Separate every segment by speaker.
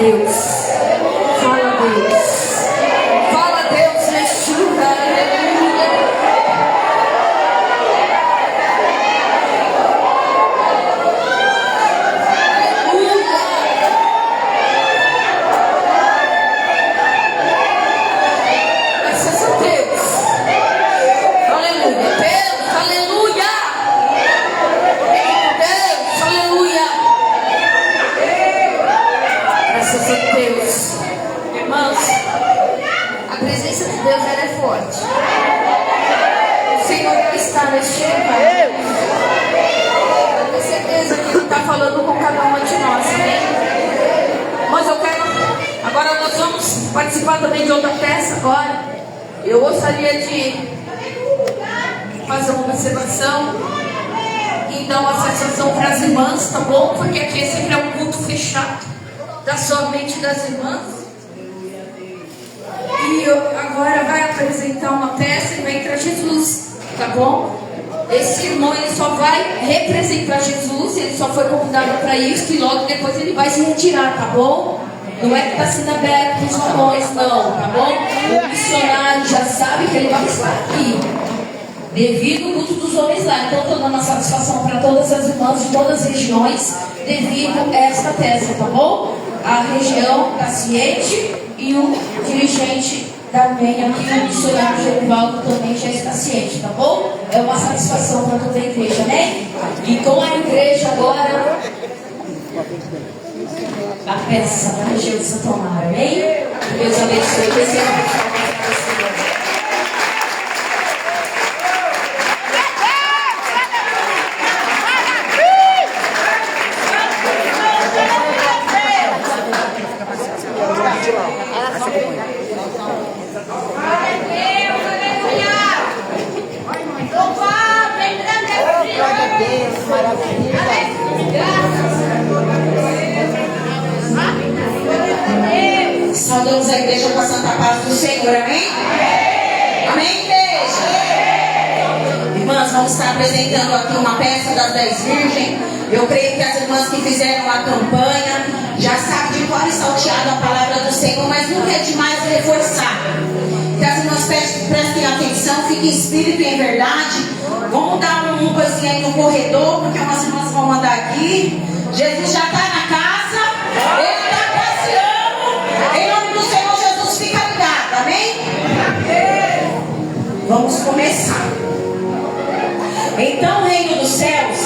Speaker 1: Deus. Fala a Deus. Fala a Deus neste lugar. Graças a Deus. Aleluia. Deus, aleluia. Deus, aleluia. Graças a Deus. Irmãos, a presença de Deus ela é forte. O Senhor está neste lugar. Eu tenho certeza que Ele está falando com cada uma de nós, amém? Mas eu quero. Agora nós vamos participar também de outra peça agora. Eu gostaria de fazer uma observação e dar uma satisfação para as irmãs, tá bom? Porque aqui sempre é um culto fechado da somente das irmãs. E agora vai apresentar uma peça e vai entrar Jesus, tá bom? Esse irmão ele só vai representar Jesus, ele só foi convidado para isso e logo depois ele vai se retirar, tá bom? Não é que está sendo aberto para os homens, não, tá bom? O missionário já sabe que ele vai estar aqui devido ao culto dos homens lá. Então estou dando uma satisfação para todas as irmãs de todas as regiões devido a esta peça, tá bom? A região está ciente e o dirigente também aqui, o missionário Gerivaldo também já está ciente, tá bom? É uma satisfação para toda a igreja, né? E com a igreja agora, a peça da região de Santo Amaro, amém? Deus abençoe.
Speaker 2: Saudamos a igreja com a santa paz do Senhor, amém? Amém, igreja? Irmãs, vamos estar apresentando aqui uma peça das 10 virgens. Eu creio que as irmãs que fizeram a campanha já sabem de cor e salteado a palavra do Senhor, mas nunca é demais reforçar. Que as irmãs prestem atenção, fiquem em espírito e em verdade. Vamos dar um coisinha aí no corredor, porque umas irmãs vão mandar aqui. Jesus já está na casa, Ele está passeando. Em nome do Senhor Jesus, fica ligado, amém? Vamos começar. Então o reino dos céus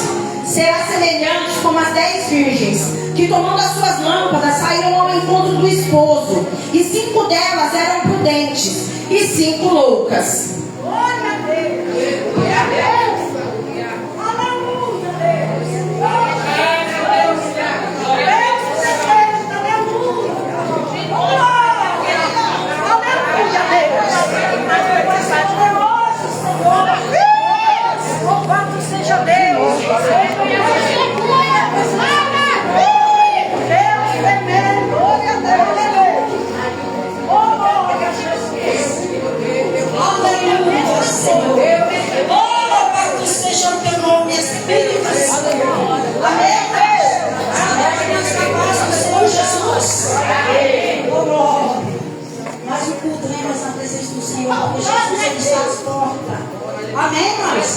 Speaker 2: será semelhante como as 10 virgens, que tomando as suas lâmpadas saíram ao encontro do esposo, e 5 delas eram prudentes, e 5 loucas. Glória a Deus! Glória a Deus! Aleluia, Deus! Glória a Deus! Glória a Deus! Louvado seja Deus! Deus tremendo! Glória a Deus! Glória a Jesus! Aleluia, Senhor! Oh, louvado seja o teu nome, Espírito Santo! Amém, Deus! Glória do Senhor Jesus! Oh, glória! Mas o culto, né? Mas na presença do Senhor, porque Jesus ele está às portas. Amém, irmãos?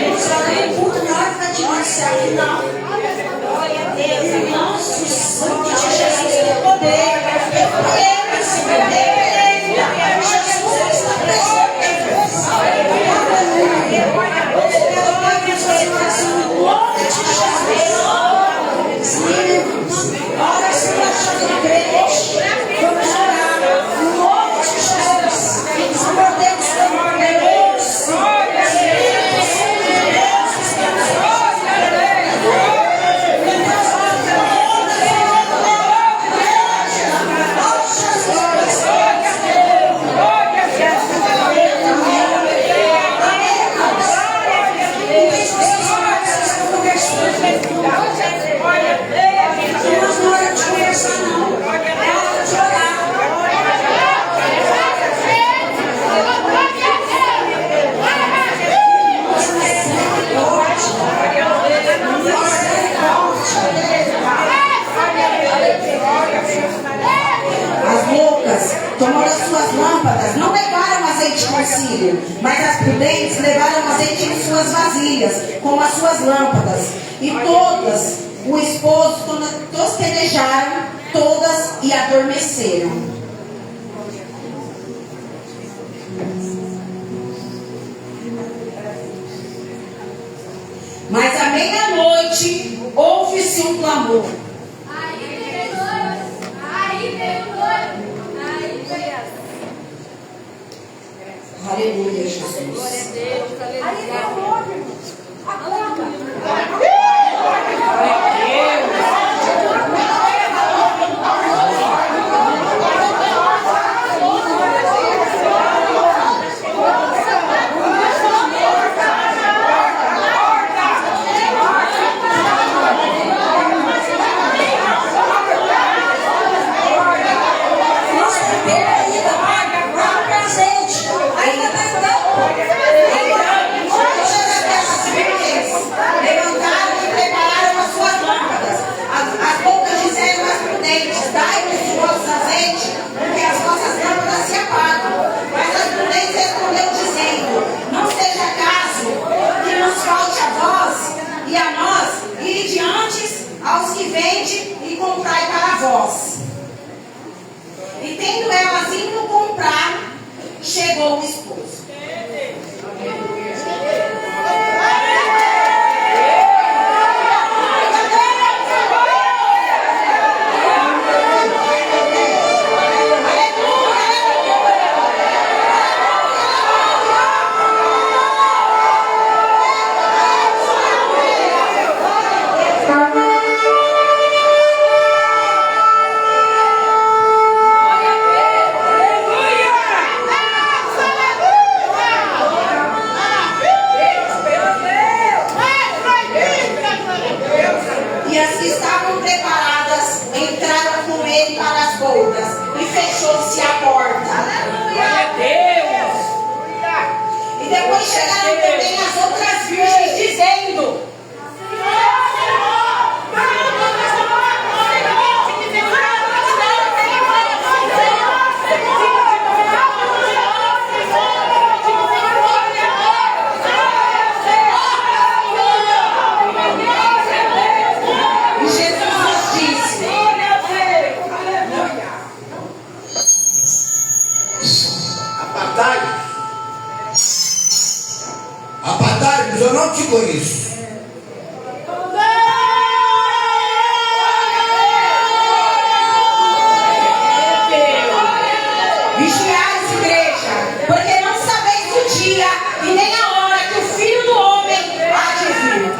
Speaker 2: Vamos fazer o culto, não é para te manchar aqui, não. Glória a Deus, irmãos, o sangue de Jesus tem poder. Ele esse poder. Jesus ele está presente. Aleluia. Vamos colocar a sua oração em nome de Jesus. Sim, irmãos. Olha, se está achando de crente, vamos orar. Em nome de Jesus. Senhor Deus, poderoso. Espírito Santo de Deus, estamos tomando as suas lâmpadas, não levaram azeite consigo, mas as prudentes levaram azeite em suas vasilhas, como as suas lâmpadas. E todas, o esposo, tosquenejaram, todas e adormeceram. Mas à meia-noite ouve-se um clamor. Aleluia, Jesus. Glória a Deus, aleluia. Aos que vende e comprai para vós. E tendo elas indo comprar, chegou o esposo. Depois chegaram também as outras virgens, dizendo: e Jesus disse:
Speaker 3: Apartai-vos, eu não te conheço.
Speaker 2: Vigiais, igreja, porque não sabeis o dia e nem a hora que o Filho do Homem há de vir.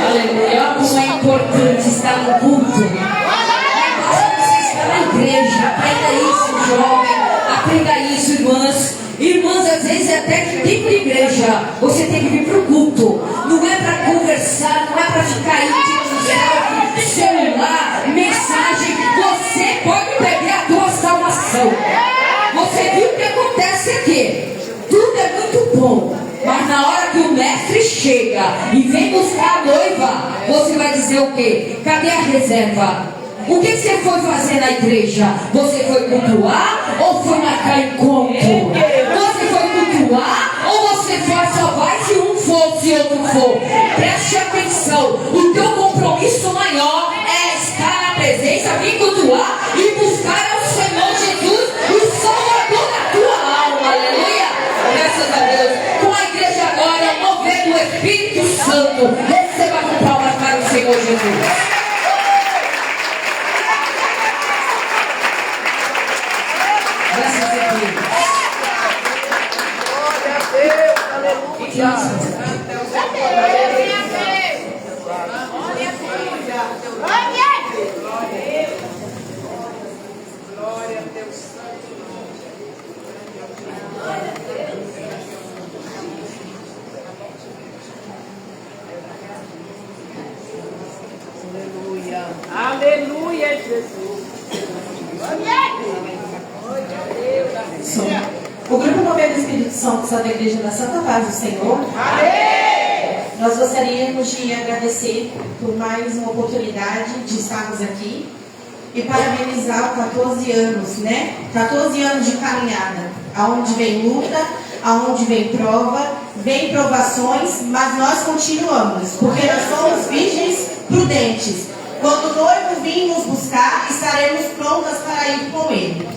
Speaker 1: Aleluia, como é importante estar no culto. Você está na igreja, aprenda isso, jovem, aprenda isso, irmãs. Irmãs, às vezes é até que tem para igreja, você tem que vir para o culto. Não é para conversar, não é para ficar aí tirando selfie, celular, mensagem. Você pode pegar a tua salvação. Você viu o que acontece aqui? Tudo é muito bom, mas na hora que o mestre chega e vem buscar a noiva, você vai dizer o quê? Cadê a reserva? O que você foi fazer na igreja? Você foi cultuar ou foi marcar encontro? Você foi cultuar ou você foi só vai se um for, se outro for? Preste atenção, o teu compromisso maior é estar na presença, vir cultuar e buscar ao Senhor Jesus, o Salvador da tua alma. Aleluia! Graças a Deus. Com a igreja agora, mover do Espírito Santo. Receba com palmas para o Senhor Jesus. Graças a Deus. Glória a Deus. Aleluia.
Speaker 2: Aleluia, Jesus.
Speaker 4: O Grupo Mover do Espírito Santo está da Igreja da Santa Paz do Senhor.
Speaker 2: Amém.
Speaker 4: Nós gostaríamos de agradecer por mais uma oportunidade de estarmos aqui e parabenizar os 14 anos, né? 14 anos de caminhada, aonde vem luta, aonde vem prova, vem provações, mas nós continuamos, porque nós somos virgens prudentes. Quando o noivo vir nos buscar, estaremos prontas para ir com ele.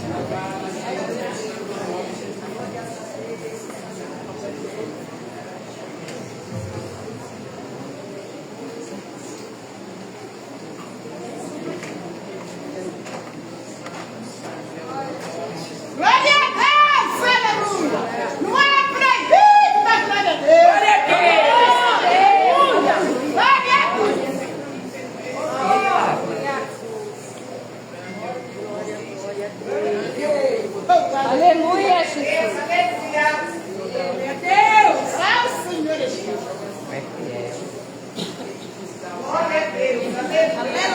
Speaker 2: Glória a Deus, aleluia. Não é proibido, mas glória a Deus. Glória a Deus. Glória a Deus. Aleluia, Jesus. Glória a Deus. Ah, o Senhor é Jesus. Glória a Deus. Aleluia.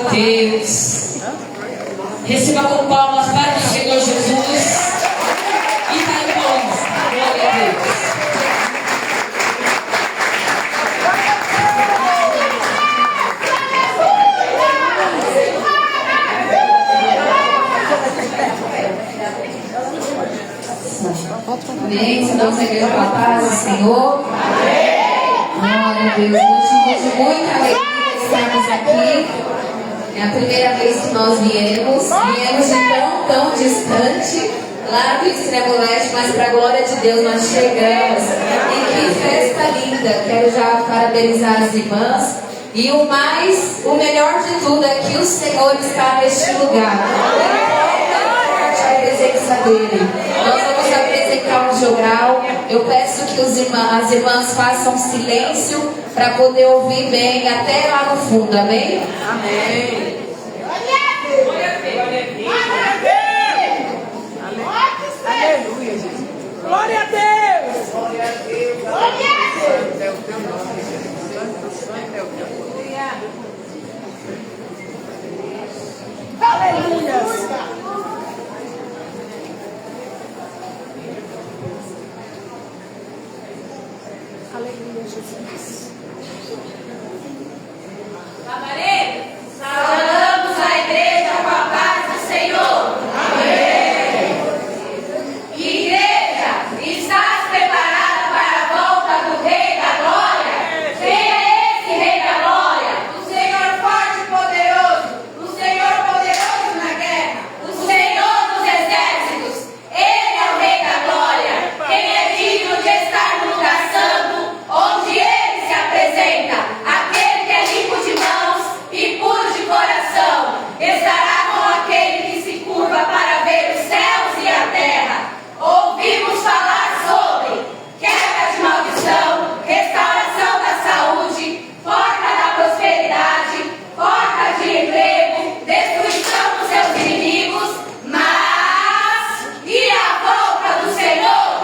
Speaker 1: Deus. Receba com palmas para o Senhor Jesus. E vai em paz. Glória a Deus. Amém. Se nós seguimos com a paz do Senhor. Glória a Deus. Motivo de muita alegria estarmos aqui. É a primeira vez que nós viemos de tão distante, lá do extremo leste, mas para a glória de Deus nós chegamos. E que festa linda! Quero já parabenizar as irmãs. E o melhor de tudo é que o Senhor está neste lugar. A presença dele. Nós vamos apresentar um jogral. Eu peço que as irmãs façam silêncio para poder ouvir bem até lá no fundo, amém?
Speaker 2: Amém. Aleluia, Jesus. Glória a Deus. Glória a Deus. Glória a Deus. É o teu nome, Jesus. Santo é o teu poder. Aleluia. Aleluia, Jesus.
Speaker 1: Camareiro, saudamos a igreja com a paz do Senhor. Amém. Igreja, estás preparada para a volta do Rei da Glória? Quem é esse Rei da Glória? O Senhor forte e poderoso, o Senhor poderoso na guerra, o Senhor dos exércitos. Ele é o Rei da Glória. Quem é digno de estar no lugar santo, onde ele se apresenta, aquele que é limpo de mãos e puro de coração, estará com aquele que se curva para ver os céus e a terra. Ouvimos falar sobre quebra de maldição, restauração da saúde, porta da prosperidade, porta de emprego, destruição dos seus inimigos, mas e a volta do Senhor?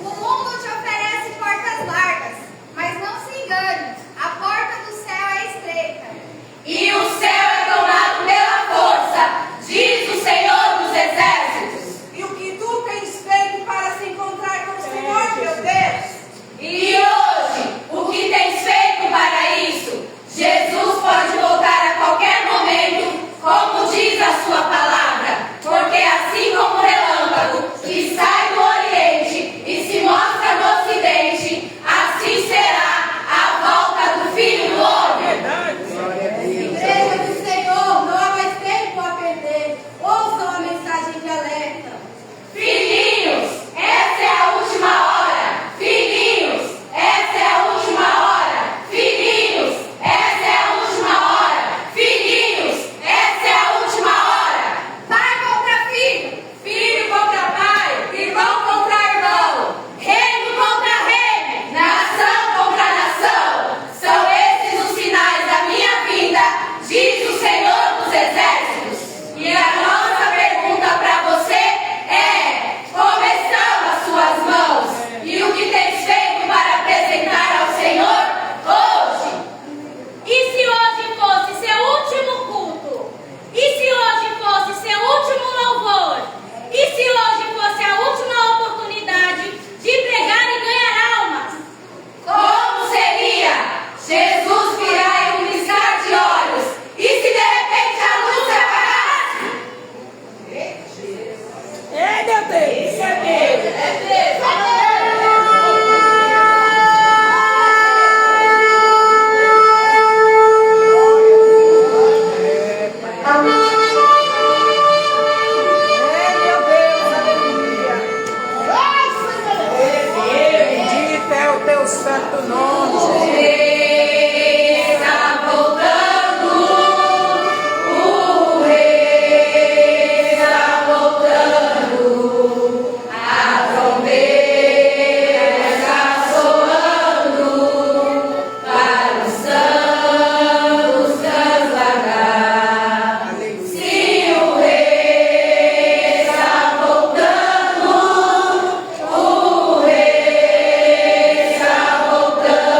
Speaker 5: O mundo te oferece portas largas, mas não se engane, a porta do céu é estreita.
Speaker 1: E o céu é tomado pela força, diz o Senhor dos Exércitos.
Speaker 2: E o que tu tens feito para se encontrar com o Senhor, meu Deus?
Speaker 1: E hoje, o que tens feito para isso? Jesus pode voltar a qualquer momento, como diz a sua palavra, porque assim como o relâmpago que sai do Oriente e se mostra no Ocidente, assim será a volta do Filho do Homem.
Speaker 5: Igreja do Senhor, não há mais tempo a perder. Ouçam a mensagem de alerta.
Speaker 1: Filhinhos, essa é a última hora. Filhinhos, essa é a última hora. Filhinhos, essa é a última hora. Filhinhos, essa é a última hora.
Speaker 5: Pai contra filho,
Speaker 1: Filho contra pai, irmão contra irmão, reino contra reino, nação contra nação. São esses os sinais da minha vinda, diz o Senhor dos Exércitos. E a nossa pergunta para você é: como estão as suas mãos? E o que tens feito para apresentar ao Senhor hoje?
Speaker 5: e se hoje fosse seu último culto? E se hoje fosse seu último louvor? E se hoje fosse a última oportunidade de pregar e ganhar almas?
Speaker 1: Como seria? Jesus virá em um piscar de olhos. E se de repente a luz se apagasse?
Speaker 2: Ei, meu Deus.
Speaker 1: Isso é Deus. É Deus.
Speaker 2: Ei, meu Deus, aleluia. Bendito é o teu santo nome, Jesus.
Speaker 1: Está voltando, o Rei está voltando, a trombeta está soando para os santos transladar. Se o Rei está voltando, o Rei está voltando.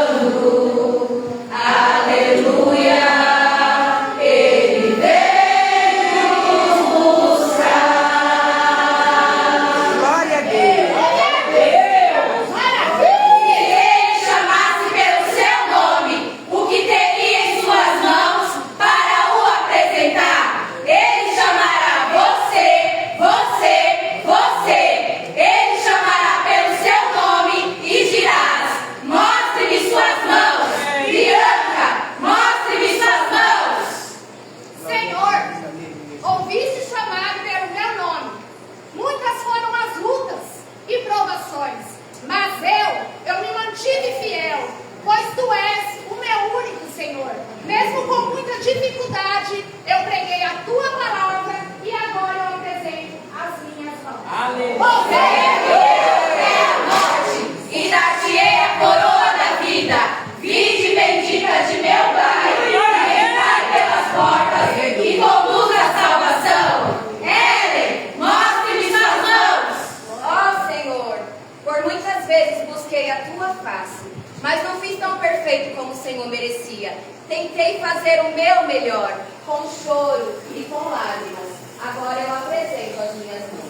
Speaker 5: Você é Deus, é a morte, e dar-te-ei a coroa da vida. Vinde bendita de meu Pai, e entrai pelas portas, e conduz a salvação. Ellen, mostre-me suas mãos.
Speaker 6: Ó Senhor, por muitas vezes busquei a tua face, mas não fiz tão perfeito como o Senhor merecia. Tentei fazer o meu melhor, com choro e com lágrimas. Agora eu apresento as minhas mãos.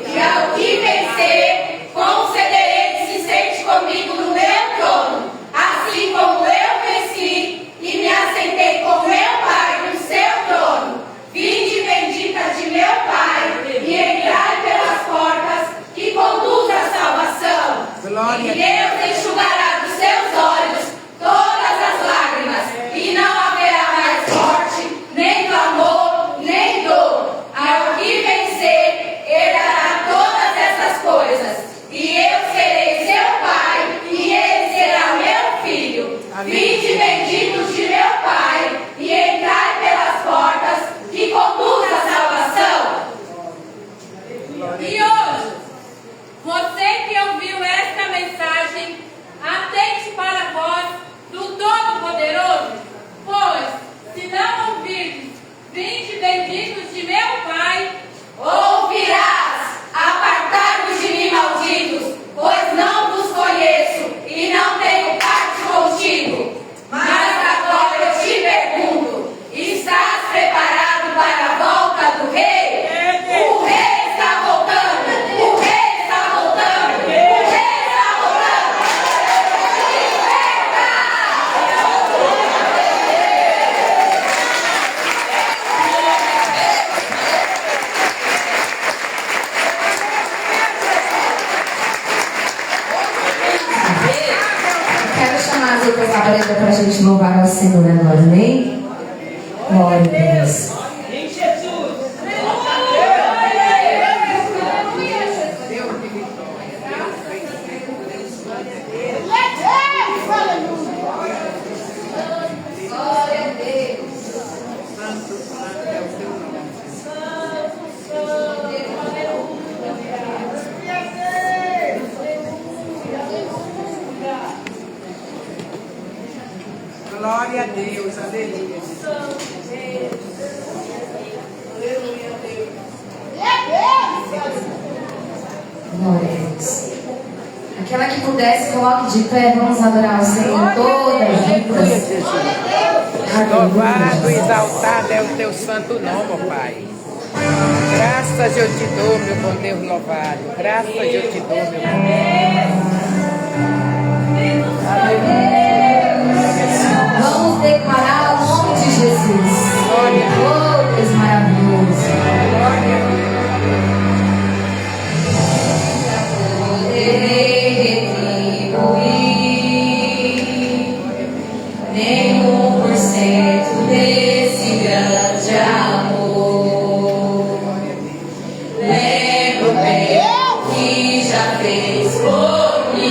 Speaker 5: E ao que vencer, concederei que se sente comigo no meu trono, assim como eu venci e me assentei com meu Pai no seu trono. Vinde bendita de meu Pai, e entrai pelas portas que conduz a salvação.
Speaker 7: Glória.
Speaker 5: E Deus enxugará dos seus olhos todas as lágrimas, e não haverá mais morte, nem clamor, nem dor. Ao que vencer, herdará todas essas coisas, e eu serei seu pai, e ele será meu filho. Vinde benditos de meu Pai, e entrai pelas portas que conduz a salvação.
Speaker 8: E hoje, você que ouviu esta mensagem, atente para a voz do Todo-Poderoso, pois, se não ouvirdes, vinde benditos de meu Pai,
Speaker 5: Ouvirás, apartai-vos de mim, malditos, pois não vos conheço e não tenho parte contigo. Mas agora eu te pergunto, estás preparado para a volta do rei? O rei está voltando, o rei está voltando, o rei está voltando.
Speaker 1: Quero chamar as outras labaredas para a gente louvar ao Senhor agora, amém? Glória a Deus.
Speaker 6: Glória a Deus.
Speaker 7: Glória a Deus, aleluia.
Speaker 1: Glória a Deus. Aquela que pudesse, coloque de pé, vamos adorar o Senhor todas juntas.
Speaker 7: Louvado e exaltado é o teu santo nome, ó Pai. Graças eu te dou, meu bom Deus louvado. Graças eu te dou, meu bom Deus.
Speaker 1: Vamos declarar o nome de Jesus.
Speaker 7: Glória a Deus.
Speaker 1: Oh, Deus maravilhoso.
Speaker 7: Glória a Deus.
Speaker 1: Poderei retribuir 1% desse grande amor. Lembro bem o que já fez por mim.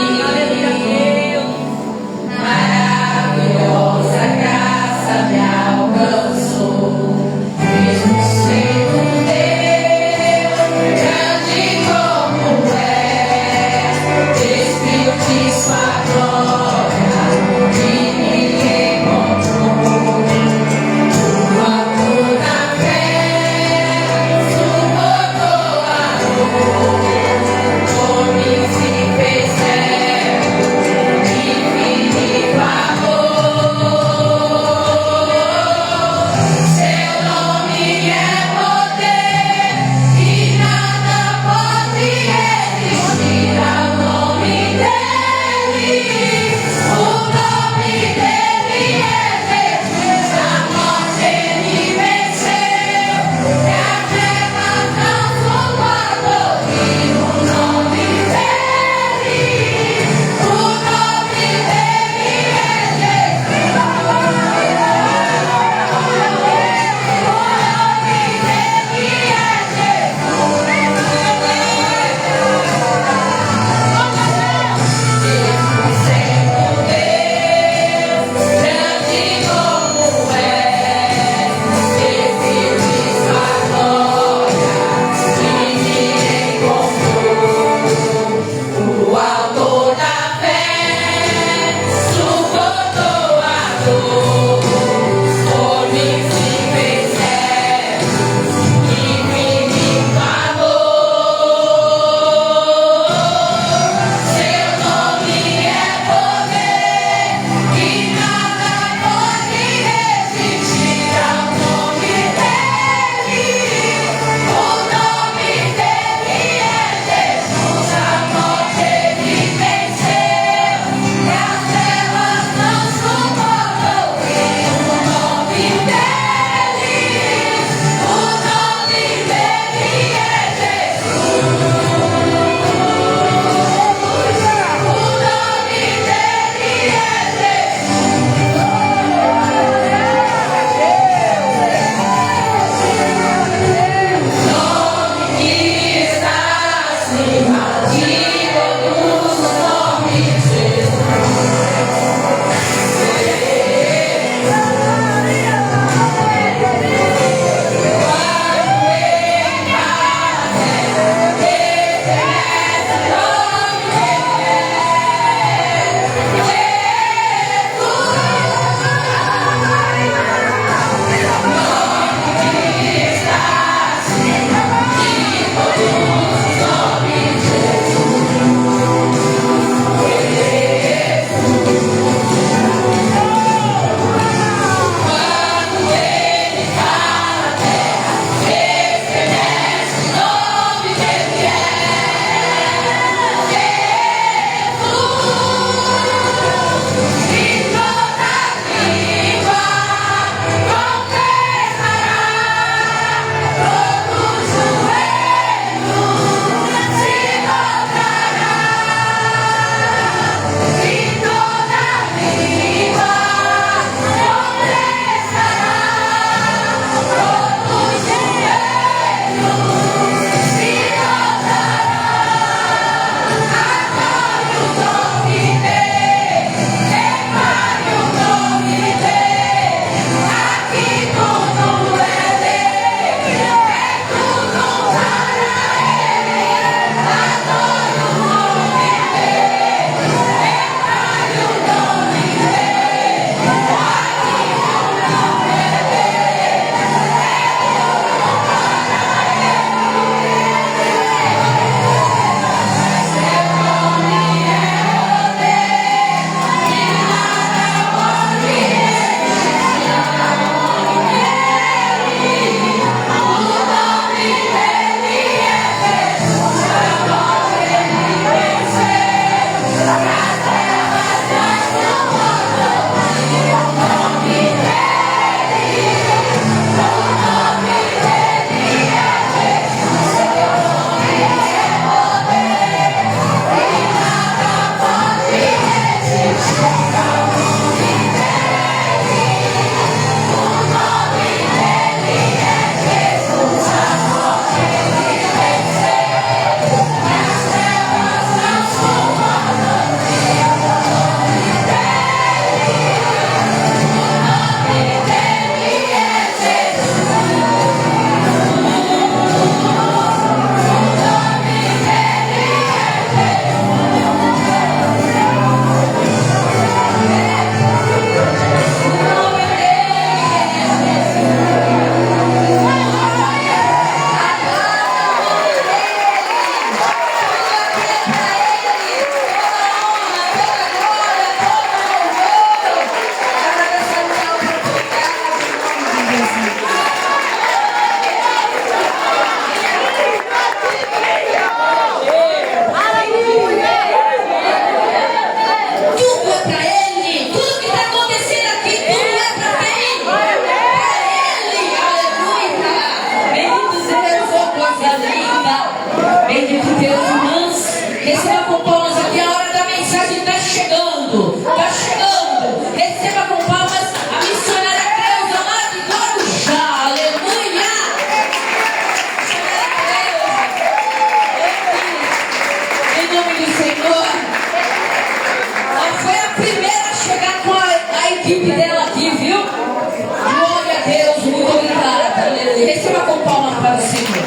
Speaker 1: equipe dela aqui, viu? Glória a Deus, muito obrigada. Aleluia. Receba com palmas para o Senhor.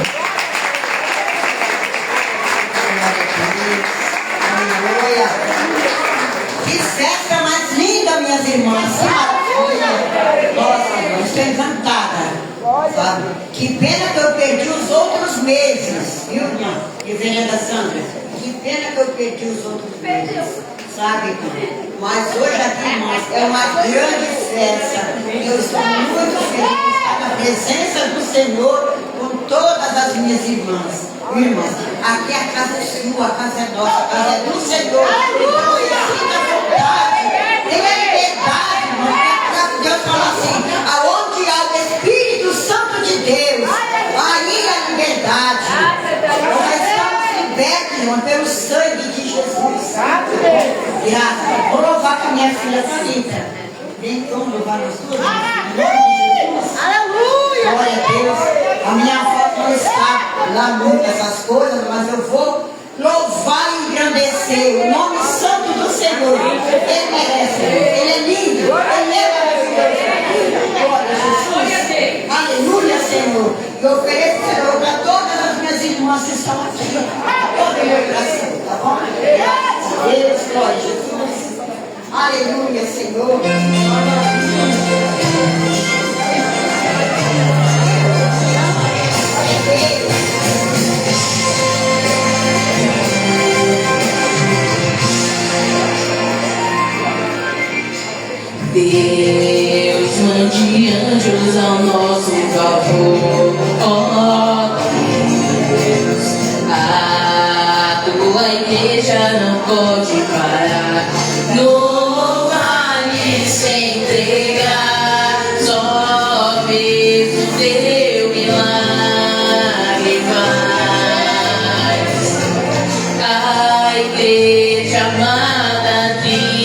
Speaker 2: Aleluia. Que festa mais linda, minhas irmãs. Nossa, eu estou encantada. Sabe? Que pena que eu perdi os outros meses, viu, irmã? Reverenda Sandra? Que pena que eu perdi os outros meses. Sabe? Mas hoje aqui, irmãs, é uma grande festa. Eu estou muito feliz de estar na presença do Senhor com todas as minhas irmãs. Irmãs, aqui a casa é sua, a casa é nossa, a casa é do Senhor. Então, sinta a vontade, tenha liberdade, irmãos. Deus fala assim: aonde há o Espírito Santo de Deus, aí há liberdade. Nós estamos libertos, irmão, pelo sangue de Jesus. Graças. Vou louvar com a minha filha Cita. Vem, vamos louvar nós duas, em nome de Jesus. Aleluia! Glória a Deus. A minha avó não está lá muito essas coisas, mas eu vou louvar e engrandecer o nome santo do Senhor. Ele merece, ele é lindo, ele é maravilhoso. Glória a Jesus. Aleluia, Senhor. Eu ofereço, Senhor, para todas as minhas irmãs que estão aqui. Toda a minha oração, tá bom? Graças a Deus, glória a Jesus. Aleluia, Senhor.
Speaker 9: Deus, mande anjos ao nosso favor, ó Deus. A tua igreja não pode parar, não vale se entregar, só mesmo o teu milagre faz. A igreja amada triunfa.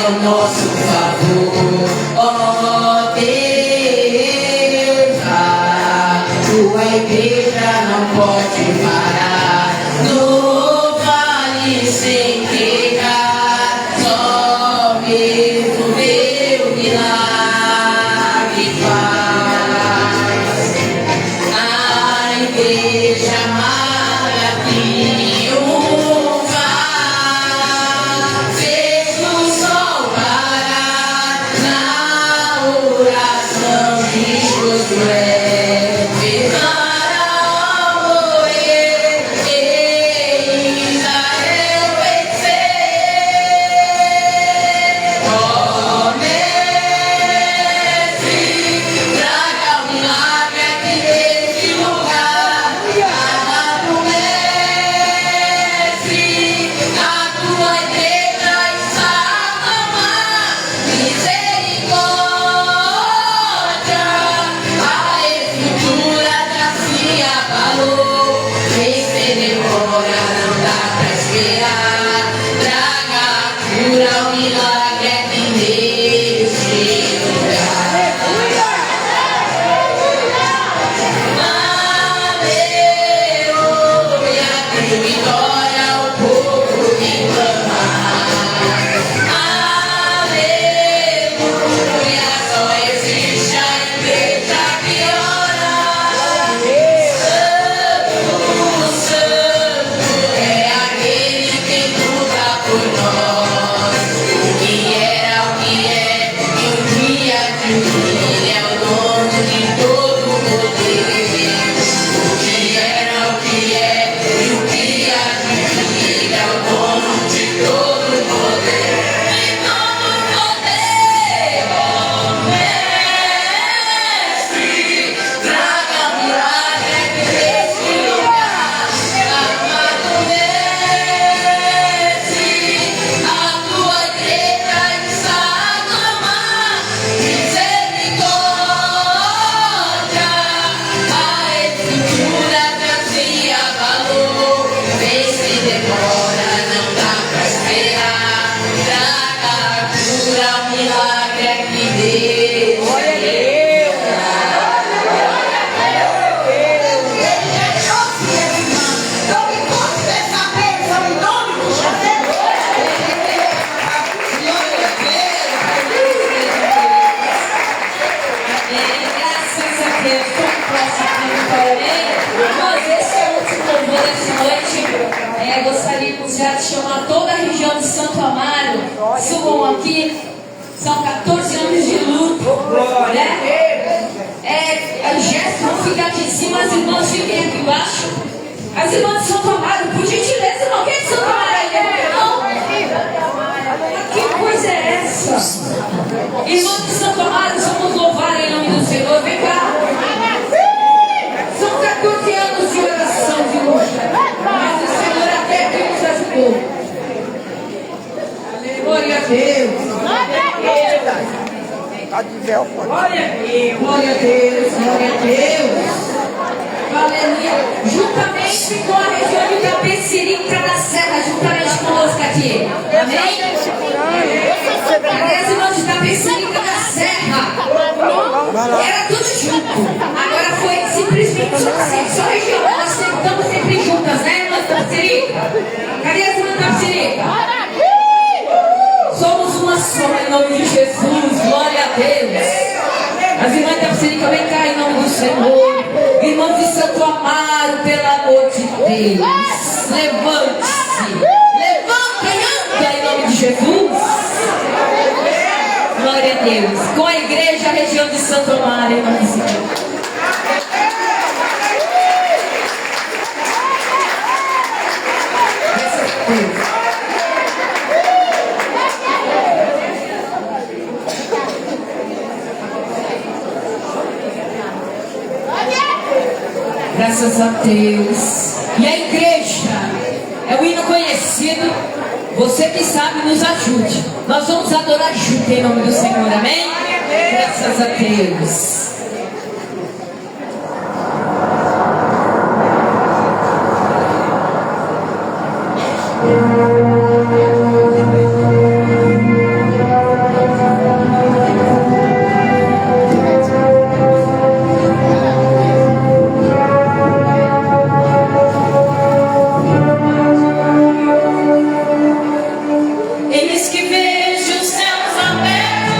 Speaker 9: Ao nosso favor, ó Deus, a tua igreja não pode parar, no vale sem querer, só mesmo teu milagre faz. A igreja amada triunfa. Josué,
Speaker 1: subam aqui. São 14 anos de luto. Né? As gestos vão ficar aqui em cima, as irmãs fiquem aqui embaixo. As irmãs de Santo Amaro, por gentileza, irmão. Quem é de Santo Amaro aí? Irmão? Que coisa é essa? Irmãos de Santo Amaro, vamos louvar em nome do Senhor. Vem cá. São 14 anos de oração de luta. Mas o Senhor até que nos ajudou. Glória a Deus.
Speaker 7: Pode ver o fogo.
Speaker 1: Glória a Deus. Glória a Deus. Glória a Deus. Aleluia. Juntamente com a região de Itapecerica da Serra, juntamente conosco aqui. Amém? Cadê as irmãs de Itapecerica da Serra? Era tudo junto. Agora foi simplesmente só região. Nós estamos sempre juntas, né, irmãs de Itapecerica? Cadê as irmãs de Itapecerica? Somos uma só em nome de Jesus. Glória a Deus. As irmãs de Itapecerica, vem cá em nome do Senhor. Irmãos de Santo Amaro, pelo amor de Deus, levante-se. Levanta e anda em nome de Jesus. Glória a Deus. Com a igreja, a região de Santo Amaro, em nome do Senhor. Graças a Deus. E a igreja é o hino conhecido. Você que sabe, nos ajude. Nós vamos adorar junto em nome do Senhor, amém? Graças a Deus. Eis que vejo os céus abertos,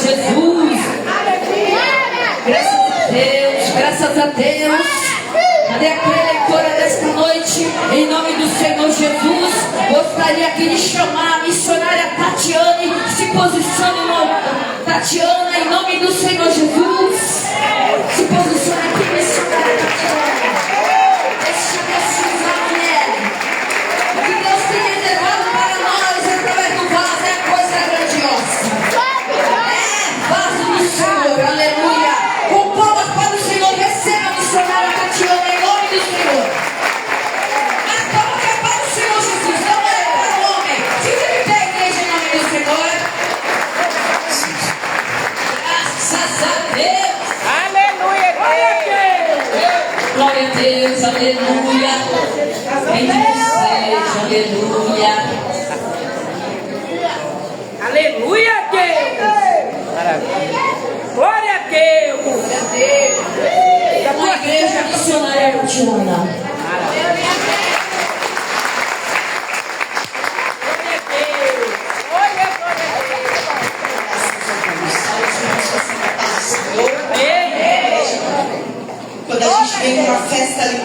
Speaker 1: Jesus. Graças a Deus. Cadê a preleitora desta noite? Em nome do Senhor Jesus, gostaria aqui de chamar a missionária Tatiane. Se posicione, Tatiana, em nome do Senhor Jesus. Se posicione aqui, missionária Tatiana. Deixa Deus usar, mulher. O que Deus tem reservado para nós através do vaso é coisa grandiosa. É vaso do Senhor, aleluia. Com palmas para o Senhor, receba a missionária Tatiana em nome do Senhor. Mas palmas é para o Senhor Jesus, não é para o homem. Fica de pé, igreja, em nome do Senhor. Graças a Deus.
Speaker 7: Aleluia, Deus.
Speaker 1: Glória a Deus, aleluia. Bendito seja, aleluia.
Speaker 7: Aleluia, Deus. Maravilha. Glória a Deus. Glória a Deus.
Speaker 1: Da tua igreja missionária Tatiana.
Speaker 2: Quando a gente vem numa festa ali,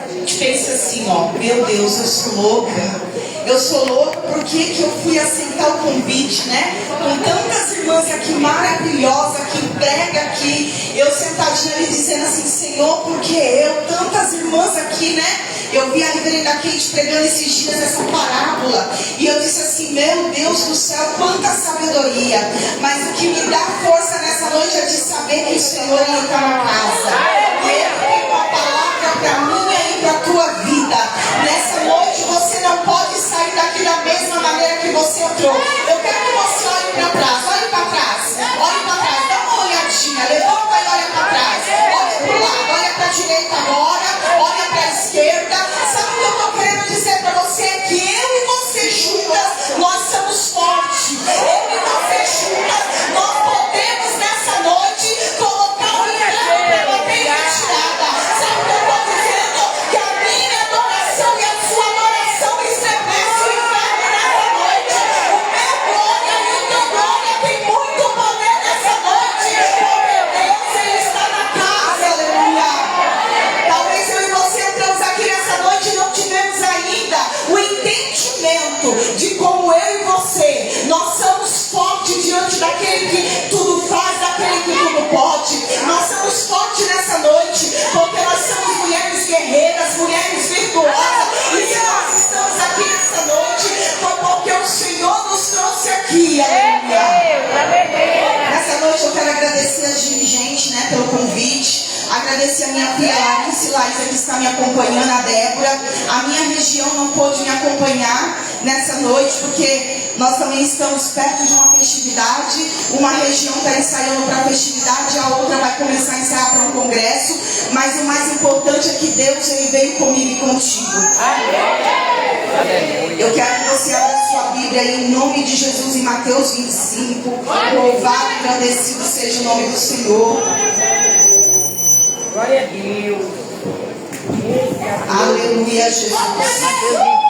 Speaker 2: a gente pensa assim, ó, meu Deus, eu sou louca. Eu sou louca porque que eu fui aceitar o convite, né? Com tantas irmãs aqui maravilhosas, que prega aqui, eu sentadinha ali dizendo assim, Senhor, porque eu, tantas irmãs aqui, né? Eu vi a reverenda Kate pregando esses dias essa parábola e eu disse assim, meu Deus do céu, quanta sabedoria. Mas o que me dá força nessa noite é de saber que o Senhor está na casa. E Ele tem uma palavra para mim e para a tua vida. Nessa noite você não pode sair daqui da mesma maneira que você entrou. Eu quero que você olhe para trás, olhe para trás, olhe para trás, dá uma olhadinha, levanta e olha para trás, olha para o lado, olha para a direita agora, olha para a esquerda. Sabe o que eu estou querendo dizer para você? Que eu e você juntas, nós somos fortes. Eu e você juntas, nós podemos nessa noite colocar o engano para bater em retirada. Sabe o que eu estou dizendo? Que a minha adoração e a sua adoração estremece o inferno nessa noite. O meu glória e o teu glória tem muito poder nessa noite. Porque Deus, Ele está na casa, aleluia. Talvez eu e você entramos aqui nessa noite e não tivemos ainda o entendimento de como eu e você, nós somos fortes diante daquele que tudo faz, daquele que tudo pode. Nós somos fortes nessa noite, porque nós somos mulheres guerreiras, mulheres virtuosas. E se nós estamos aqui nessa noite, foi porque o Senhor nos trouxe aqui, aleluia. Nessa noite eu quero agradecer as dirigentes, né, pelo convite. Agradecer a minha filha Larissa que está me acompanhando, a Débora. A minha região não pôde me acompanhar nessa noite, porque nós também estamos perto de uma festividade. Uma região está ensaiando para a festividade, a outra vai começar a ensaiar para um congresso. Mas o mais importante é que Deus, Ele veio comigo e contigo. Eu quero que você abra sua Bíblia aí, em nome de Jesus, em Mateus 25. Louvado e agradecido seja o nome do Senhor.
Speaker 7: Glória a Deus.
Speaker 2: Aleluia, Jesus.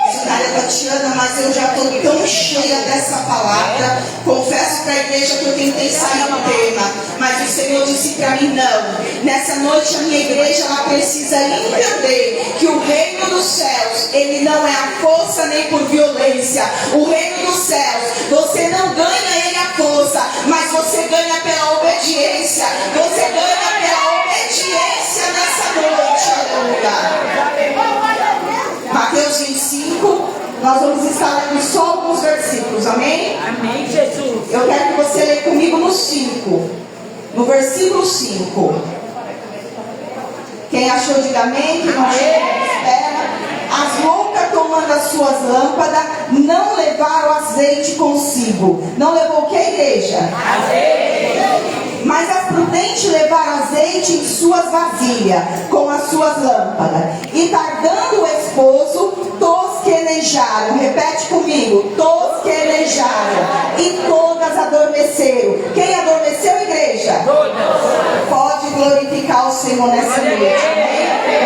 Speaker 2: Missionária Tatiana, mas eu já estou tão cheia dessa palavra. Confesso para a igreja que eu tentei sair do tema, mas o Senhor disse para mim, não. Nessa noite a minha igreja ela precisa entender que o reino dos céus, ele não é a força nem por violência. O reino dos céus, você não ganha ele a força, mas você ganha pela obediência. Você ganha pela obediência nessa noite. Aleluia. Mateus 25, nós vamos estar lendo só alguns versículos, amém?
Speaker 7: Amém, Jesus.
Speaker 2: Eu quero que você leia comigo no 5, no versículo 5. Quem achou, diga amém. Quem não achou, espera. As loucas tomando as suas lâmpadas não levaram azeite consigo. Não levou o que, igreja? Azeite. Mas as prudentes levaram azeite em suas vasilhas, com as suas lâmpadas. E tardando o esposo, tosquenejaram. Repete comigo. Tosquenejaram. E todas adormeceram. Quem adormeceu, igreja? Todas. Pode glorificar o Senhor nessa noite.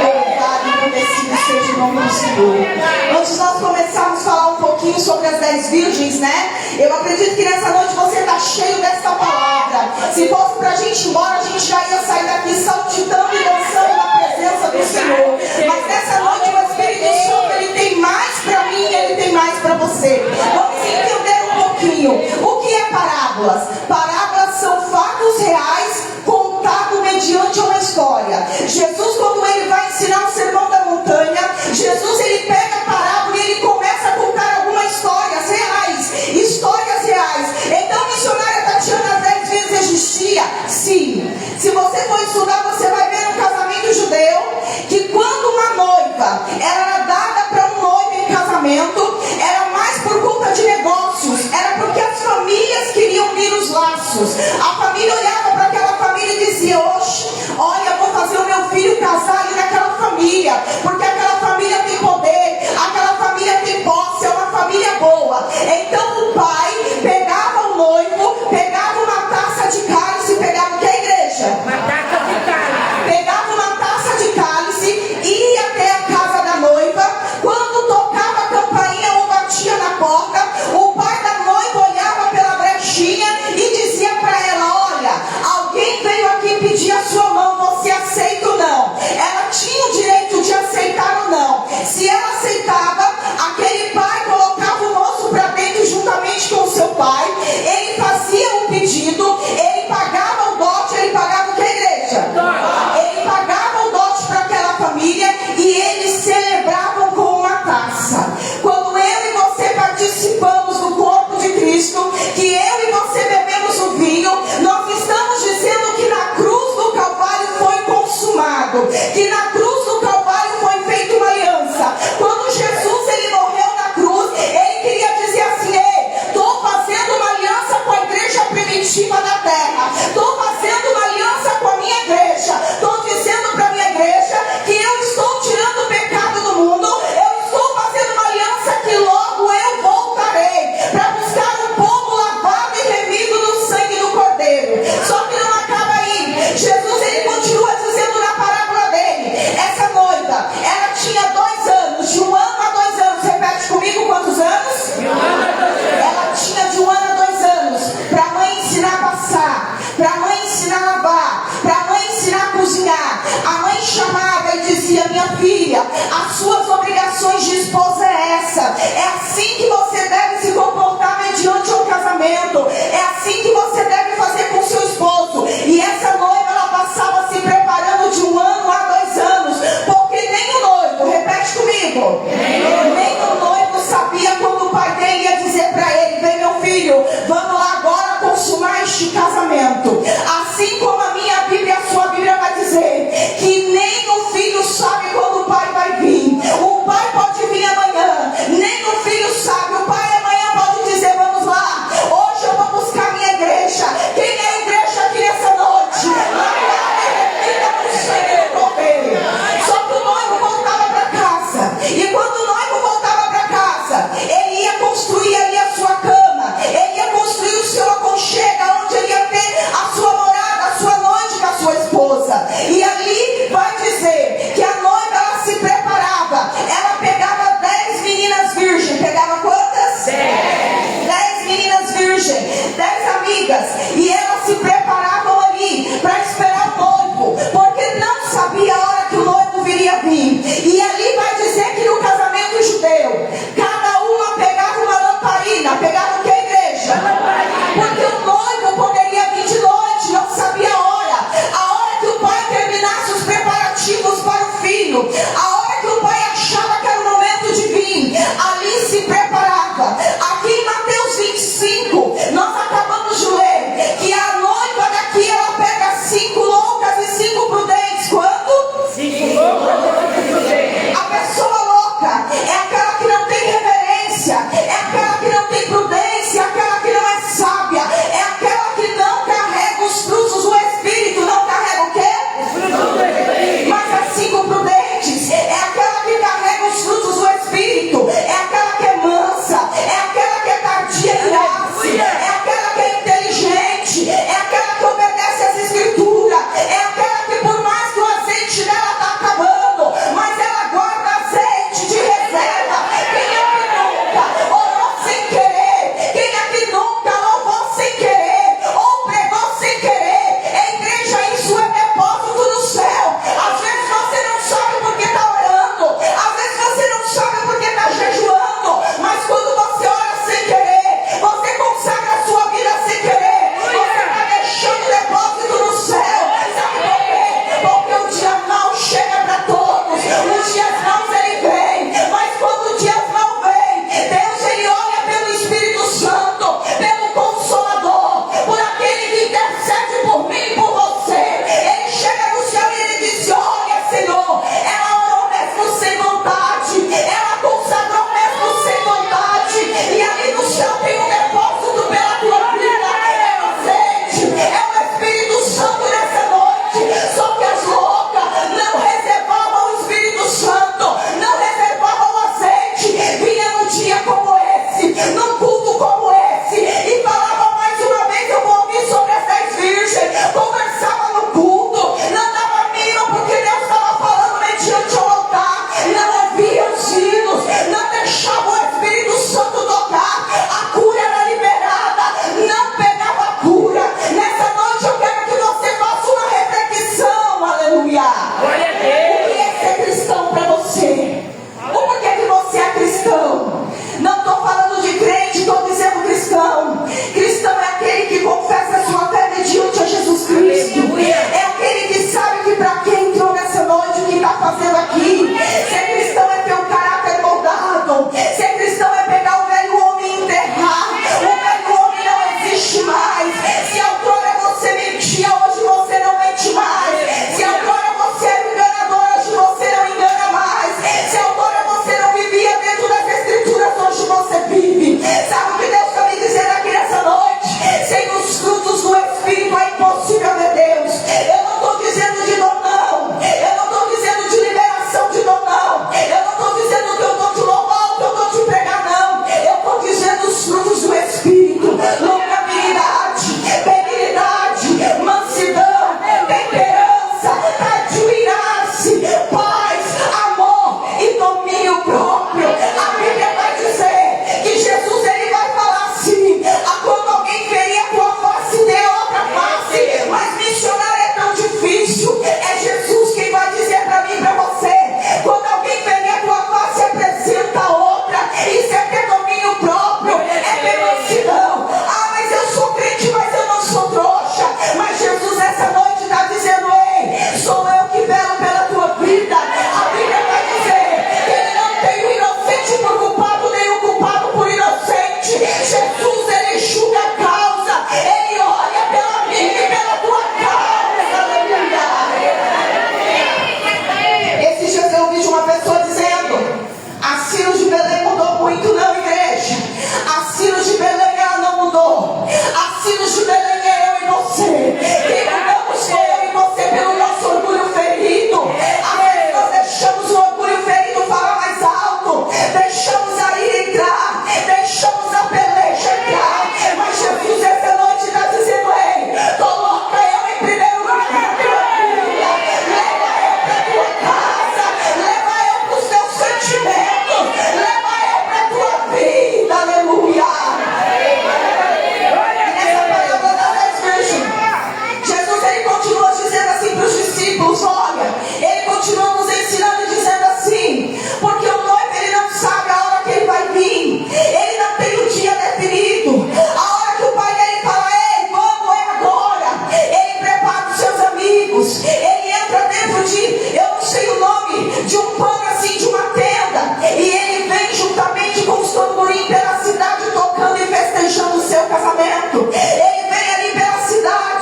Speaker 2: Louvado e agradecido seja o nome do Senhor. Antes de nós começarmos a falar um pouquinho sobre as 10 virgens, né? Eu acredito que nessa noite você está cheio dessa palavra. Se fosse pra gente ir embora, a gente já ia sair daqui saltitando e dançando na presença do Senhor. Mas nessa noite o Espírito Santo, ele tem mais pra mim e ele tem mais pra você. Vamos entender um pouquinho. O que é parábolas? Parábolas são fatos reais contados mediante uma história. Jesus, quando ele vai ensinar o Sermão da Montanha, Jesus, ele pega a parábola e ele começa a contar algumas histórias reais. Histórias reais. Então a missionária Tatiana 10 vezes existia? Sim. Se você for estudar, você vai ver no casamento judeu que quando uma noiva era dada para um noivo em casamento, era mais por conta de negócios, era porque as famílias queriam unir os laços. A família olhava para aquela família e dizia: oxe, olha, vou fazer o meu filho casar ali naquela família, porque aquela família tem poder, aquela família tem posse, é uma família boa. Então o pai pegava o noivo, pegava uma taça de cálice, pegava o que é a igreja?
Speaker 7: Uma taça de cálice.
Speaker 2: Pegava uma taça de cálice, ia até a casa da noiva. Quando tocava a campainha ou batia na porta, o pai da noiva olhava pela brechinha e dizia para ela: olha, alguém veio aqui pedir a sua mão, você aceita ou não? Ela tinha o direito de aceitar ou não. Se ela aceitava, aquele pai colocava o moço para dentro juntamente com o seu pai. Ele fazia um pedido, ele pagava o dote. Ele pagava o que, igreja? Ele pagava o dote para aquela família e eles celebravam com uma taça. Quando eu e você participamos do corpo de Cristo, que eu e você bebemos o vinho, nós estamos dizendo que na cruz do Calvário foi consumado, que na cruz do Calvário foi feita uma aliança. Quando Jesus, ele morreu na cruz, ele queria dizer assim: ei, estou fazendo uma aliança com a igreja primitiva da terra, estou fazendo uma aliança com a minha igreja, estou dizendo para a minha igreja que eu estou tirando o pecado do mundo, eu estou fazendo uma aliança que logo eu voltarei para buscar um povo lavado e remido no sangue do Cordeiro. Só que não acaba aí. Jesus, ele continua dizendo na parábola dele: essa noiva, ela tinha 2 anos, de 1 ano a 2 anos. Repete comigo, quantos anos?
Speaker 7: De 1 ano a 2 anos.
Speaker 2: Ela tinha de 1 ano a 2 anos para a mãe ensinar a passar, para a mãe ensinar a lavar, para a mãe ensinar a cozinhar. A mãe chamava e dizia: minha filha, as suas obrigações de esposa é essa. É assim que você deve se comportar mediante um casamento. É assim que você deve fazer com seu esposo. E essa noiva, ela passava se preparando de 1 ano a 2 anos, porque nem o noivo, repete comigo, nem o noivo sabia quando o pai dele ia dizer para ele: vem, meu filho, vamos lá agora consumar este casamento. Assim como a minha Bíblia, a sua Bíblia vai dizer que nem o filho sabe quando o pai vai vir. O pai pode vir amanhã, nem o filho sabe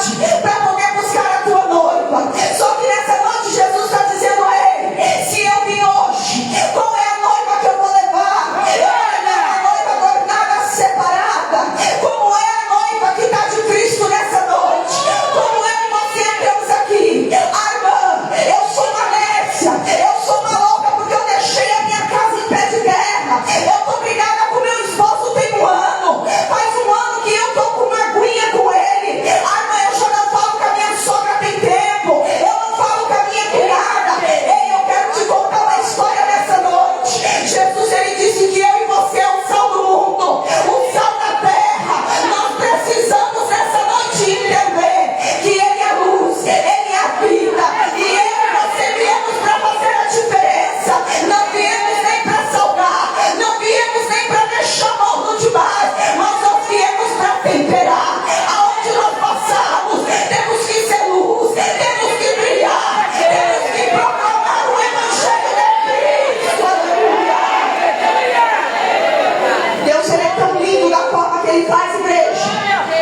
Speaker 2: cidade para poder buscar a tua noiva. Só que nessa noite Jesus está dizendo a ele: se eu vim hoje, qual é a noiva que eu vou levar? É a noiva tornada separada, como é a noiva que está de Cristo nessa noite, como eu e você entramos aqui. Irmã, eu sou uma nécia, eu sou uma louca porque eu deixei a minha casa em pé de guerra. Eu estou brigada com meu esposo tem um ano, faz um ano que eu estou com uma aguinha com ele. Irmã, eu já não falo com a minha sogra tem tempo, eu não falo com a minha cunhada. Ei, eu quero te contar uma história nessa noite. Jesus, ele disse que eu e você é o sal do mundo, o sal da terra. Nós precisamos nessa noite entender que ele é a luz, ele é a vida, e eu e você viemos para fazer a diferença. Não viemos nem para salgar, não viemos nem para deixar morno demais, mas nós viemos para temperar. Aonde nós passarmos, temos que ser luz, temos que brilhar, temos que proclamar o Evangelho de Cristo. Aleluia! Deus, ele é tão lindo da forma que ele faz, igreja,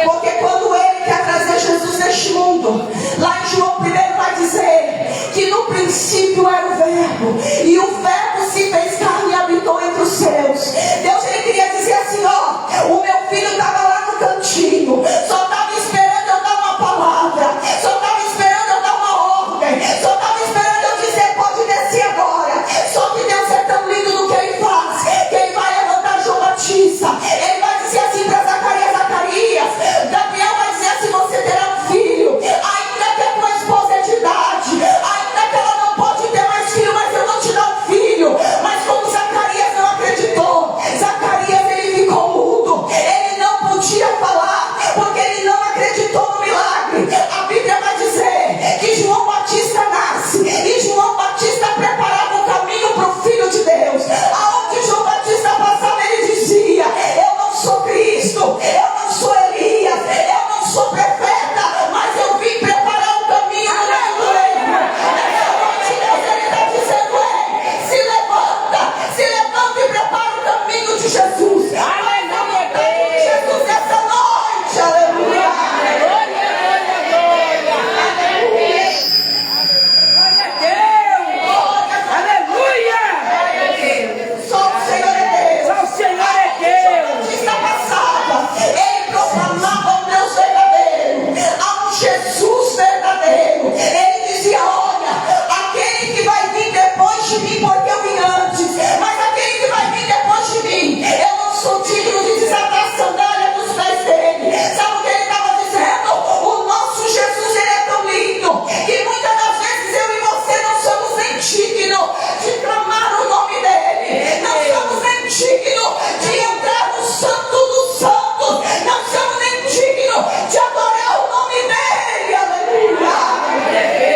Speaker 2: porque quando ele quer trazer Jesus neste mundo, lá em João 1 vai dizer que no princípio era o Verbo, e o Verbo se fez carne e habitou entre os seus. Deus, ele queria dizer assim: ó, o meu filho estava lá no cantinho, só estava esperando eu dar uma palavra, só estava esperando eu dar uma ordem, só estava esperando eu dizer pode descer agora. Só que Deus é tão lindo no que ele faz, que ele vai levantar João Batista, ele vai dizer assim para Zacarias: Zacarias, Gabriel vai dizer assim: você terá um filho, ainda que a tua esposa é de idade, ainda que ela não pode ter mais filho, mas eu vou te dar um filho. Mas como Zacarias não acreditou, Zacarias ele ficou mudo, ele não podia falar, porque ele não acreditou no milagre. A Bíblia vai dizer que João Batista nasce, e João Batista preparava o caminho para o Filho de Deus. Aonde João Batista passava, ele dizia: eu não sou Cristo, eu não sou Elias, eu não sou profeta, mas eu vim preparar o caminho do meu noivo. Nessa noite Deus ele está dizendo: ei, se levanta e prepara o caminho de Jesus. Aleluia, de Jesus nessa noite. Aleluia. Só o Senhor é Deus.
Speaker 7: Só o Senhor é Deus.
Speaker 2: Batista passava, ele proclamava um Deus verdadeiro, há um Jesus verdadeiro. Ele dizia: olha, aquele que vai vir depois de mim, porque eu vim antes, mas aquele que vai vir depois de mim, eu não sou digno de desatar a sandália dos pés dele. Sabe o que ele estava dizendo? O nosso Jesus, ele é tão lindo, que muitas das vezes eu e você não somos nem dignos de clamar o nome dele, não somos nem dignos de entrar no santo dos santos, não somos nem dignos de adorar o nome dele. Aleluia.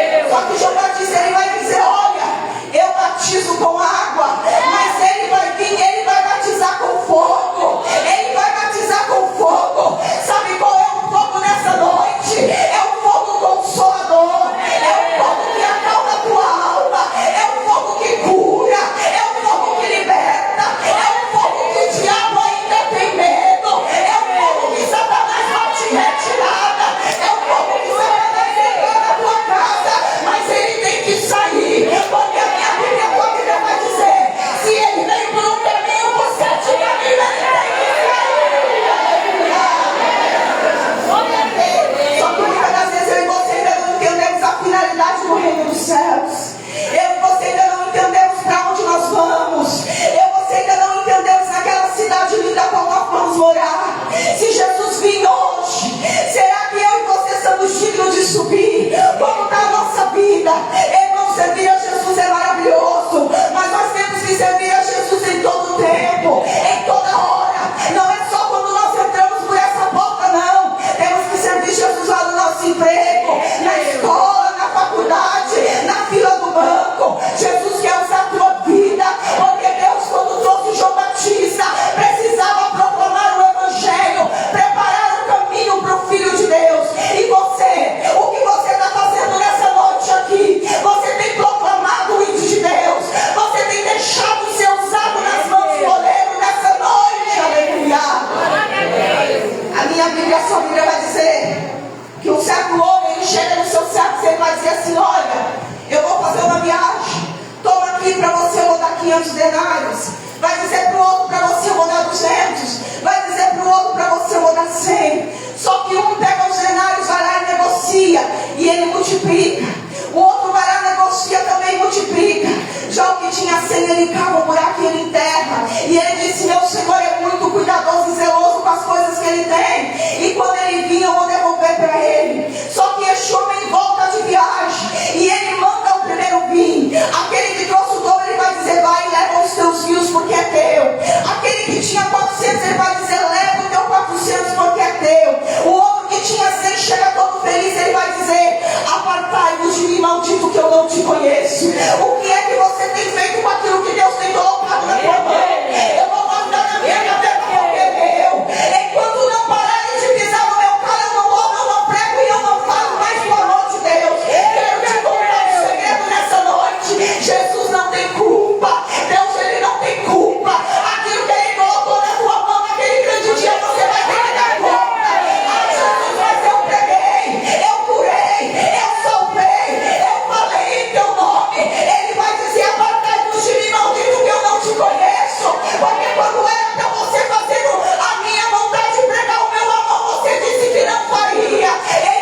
Speaker 2: ele chega no seu servo, ele vai dizer assim: olha, eu vou fazer uma viagem, toma aqui para você, eu vou dar 500 denários. Vai dizer para o outro, para você eu vou dar 200. Vai dizer para o outro, para você eu vou dar 100. Só que um pega os denários, vai lá e negocia, e ele multiplica. O outro vai lá, negocia também e multiplica. Já o que tinha 100, ele cava um buraco e ele enterra. E ele disse: meu Senhor é muito cuidadoso e zeloso com as coisas que ele tem. E quando ele vir, eu vou devolver para ele. Só que este homem volta de viagem, e ele manda o primeiro vir. Aquele que trouxe o dobro, ele vai dizer: vai e leva os teus fios porque é teu. Aquele que tinha 400, ele vai dizer: leva o teu 400 porque é teu. O outro que tinha 100 chega todo feliz, ele vai dizer: apartai-vos de mim, maldito, que eu não te conheço. O que é que você tem feito com aquilo que Deus tem colocado na tua mão? Eu vou guardar na minha cabeça porque é meu. Enquanto não pararem de pisar no meu calo, eu não louvo, eu não prego e eu não falo mais do amor de Deus. Quero te contar um segredo nessa noite: Jesus não tem culpa. Deus, ele não tem culpa. Aquilo que ele colocou na tua mão naquele grande dia, você vai ter que dar conta. Ah, Jesus, mas eu preguei, eu curei, eu salvei, eu falei em teu nome. Ele vai dizer: apartai-vos de mim, maldito, que eu não te conheço. Porque quando era para você fazendo a minha vontade de pregar o meu amor, você disse que não faria.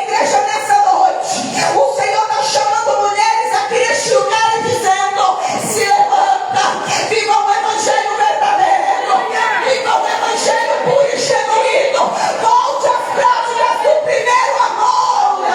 Speaker 2: Igreja, nessa noite, o Senhor está chamando mulheres aqui neste lugar e dizendo: se levanta, viva o evangelho verdadeiro, viva o evangelho puro e genuíno, volte às práticas do primeiro amor.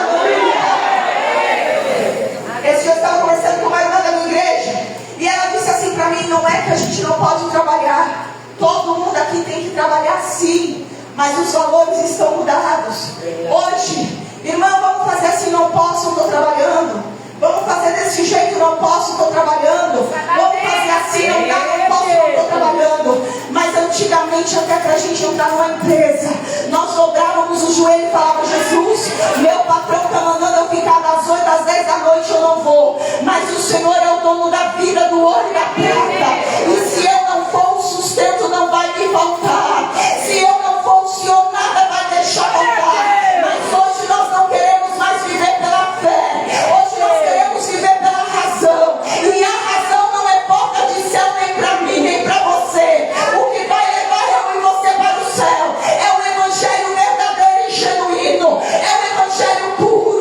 Speaker 2: Esse dia eu estava conversando com uma irmã da minha igreja, e ela disse assim para mim: não é que a gente não pode trabalhar, todo mundo aqui tem que trabalhar sim, mas os valores estão mudados. Hoje, irmã, vamos fazer assim: não posso, estou trabalhando. Vamos fazer desse jeito: não posso, estou trabalhando. Vamos fazer assim: não dá, não posso, não estou trabalhando. Mas antigamente, até para a gente entrar numa empresa, nós dobrávamos o joelho e falávamos: Jesus, meu patrão está mandando eu ficar das 8 às 10 da noite, eu não vou. Mas o Senhor é o dono da vida, do ouro e da prata. E se eu não for, o sustento não vai me faltar. Se eu não for, o Senhor nada vai deixar faltar. Mas hoje nós não queremos mais viver pela fé. Hoje nós queremos viver pela razão. E a razão não é porta de céu nem para mim, nem para você. O que vai levar eu e você para o céu é o evangelho verdadeiro e genuíno. É o evangelho puro.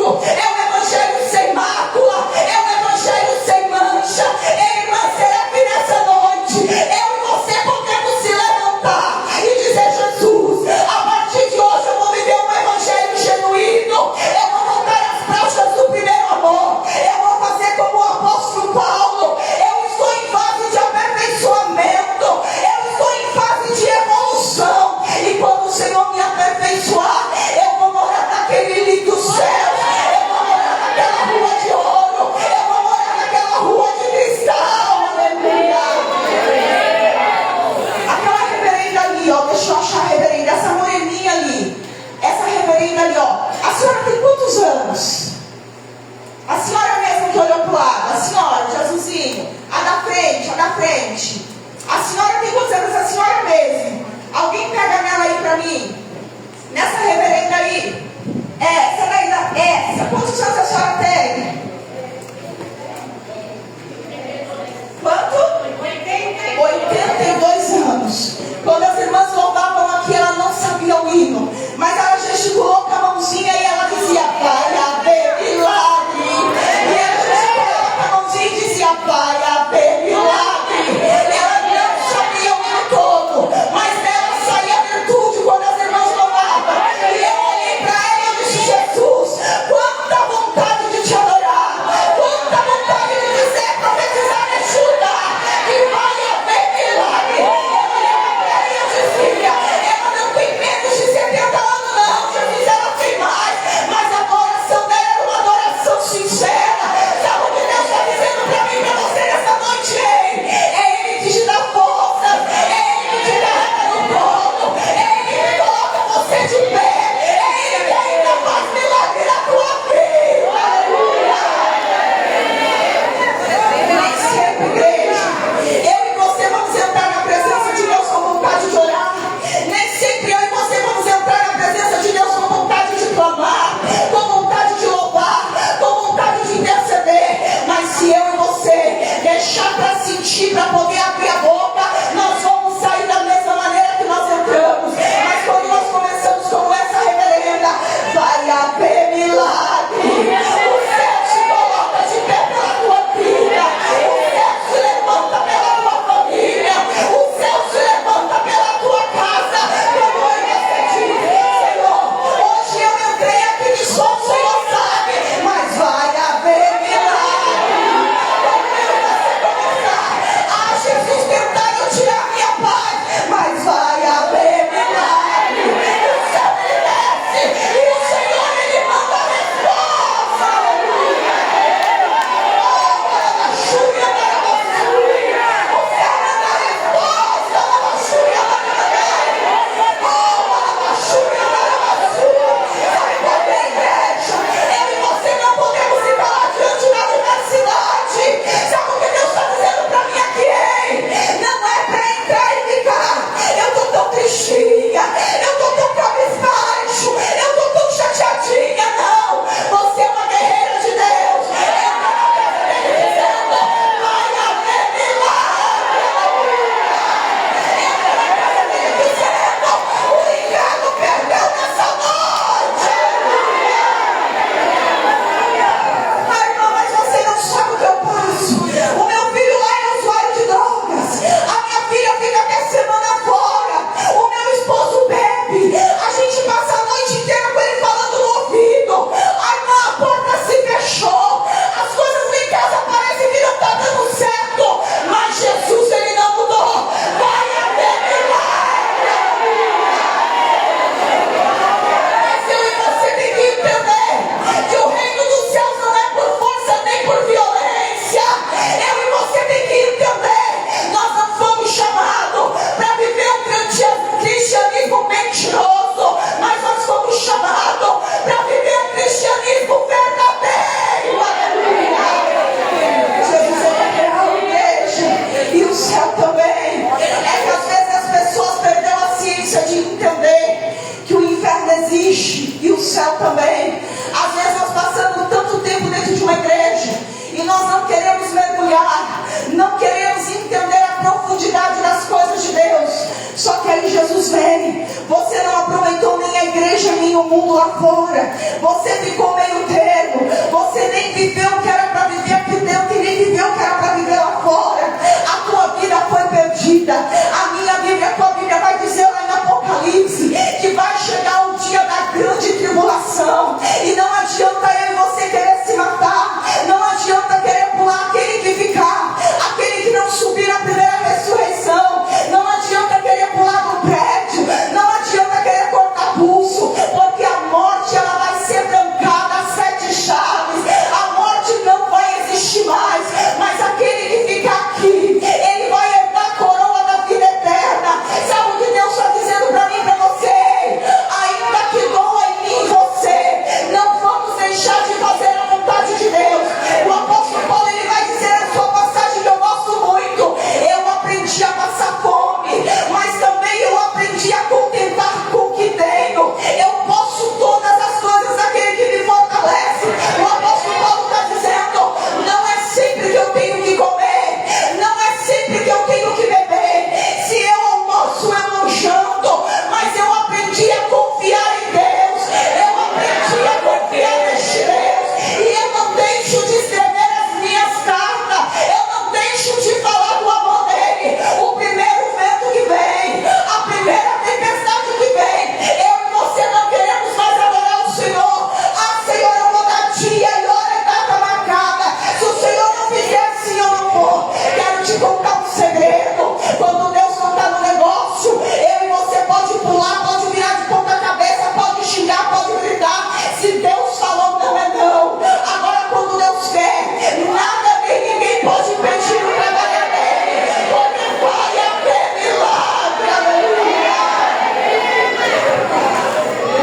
Speaker 2: o mundo lá fora. Você ficou meio termo. Você nem viveu o que era para viver aqui dentro e nem viveu o que era para viver lá fora. A tua vida foi perdida. A minha Bíblia, a tua Bíblia vai dizer lá em Apocalipse que vai chegar o dia da grande tribulação. E não adianta eu e você querer se matar. Não adianta querer pular aquele que ficar, aquele que não subir na primeira ressurreição. Não adianta querer pular do prédio. Não adianta querer cortar pulso, porque a morte ela vai ser trancada a 7 chaves. A morte não vai existir mais. Mas aquele que fica aqui, ele vai herdar a coroa da vida eterna. Sabe o que Deus está dizendo para mim e para você? Ainda que doa em mim e você, não vamos deixar de fazer a vontade de Deus. O apóstolo Paulo ele vai dizer na sua passagem que eu gosto muito: eu aprendi a passar fome, mas também eu aprendi a contentar com o que tenho. Eu posso todas as coisas daquele que me fortalece. O apóstolo Paulo está dizendo: não é sempre que eu tenho que comer, não é sempre que eu tenho que beber. Se eu almoço, eu não janto, mas eu aprendi a confiar em Deus. Eu aprendi a confiar neste Deus. E eu não deixo de escrever as minhas cartas. Eu não deixo de falar do amor dele. O primeiro vento que vem, a primeira tempestade que vem, eu e você não queremos mais adorar o Senhor. Ah, Senhor, eu vou dar dia e hora e data marcada. Se o Senhor não fizer assim, eu não vou. Quero te contar um segredo. Quando Deus não está no negócio, eu e você pode pular, pode virar de ponta cabeça, pode xingar, pode gritar. Se Deus falou, não é não. Agora, quando Deus quer, nada nem ninguém pode impedir o trabalho dele, porque vai haver milagre. Aleluia.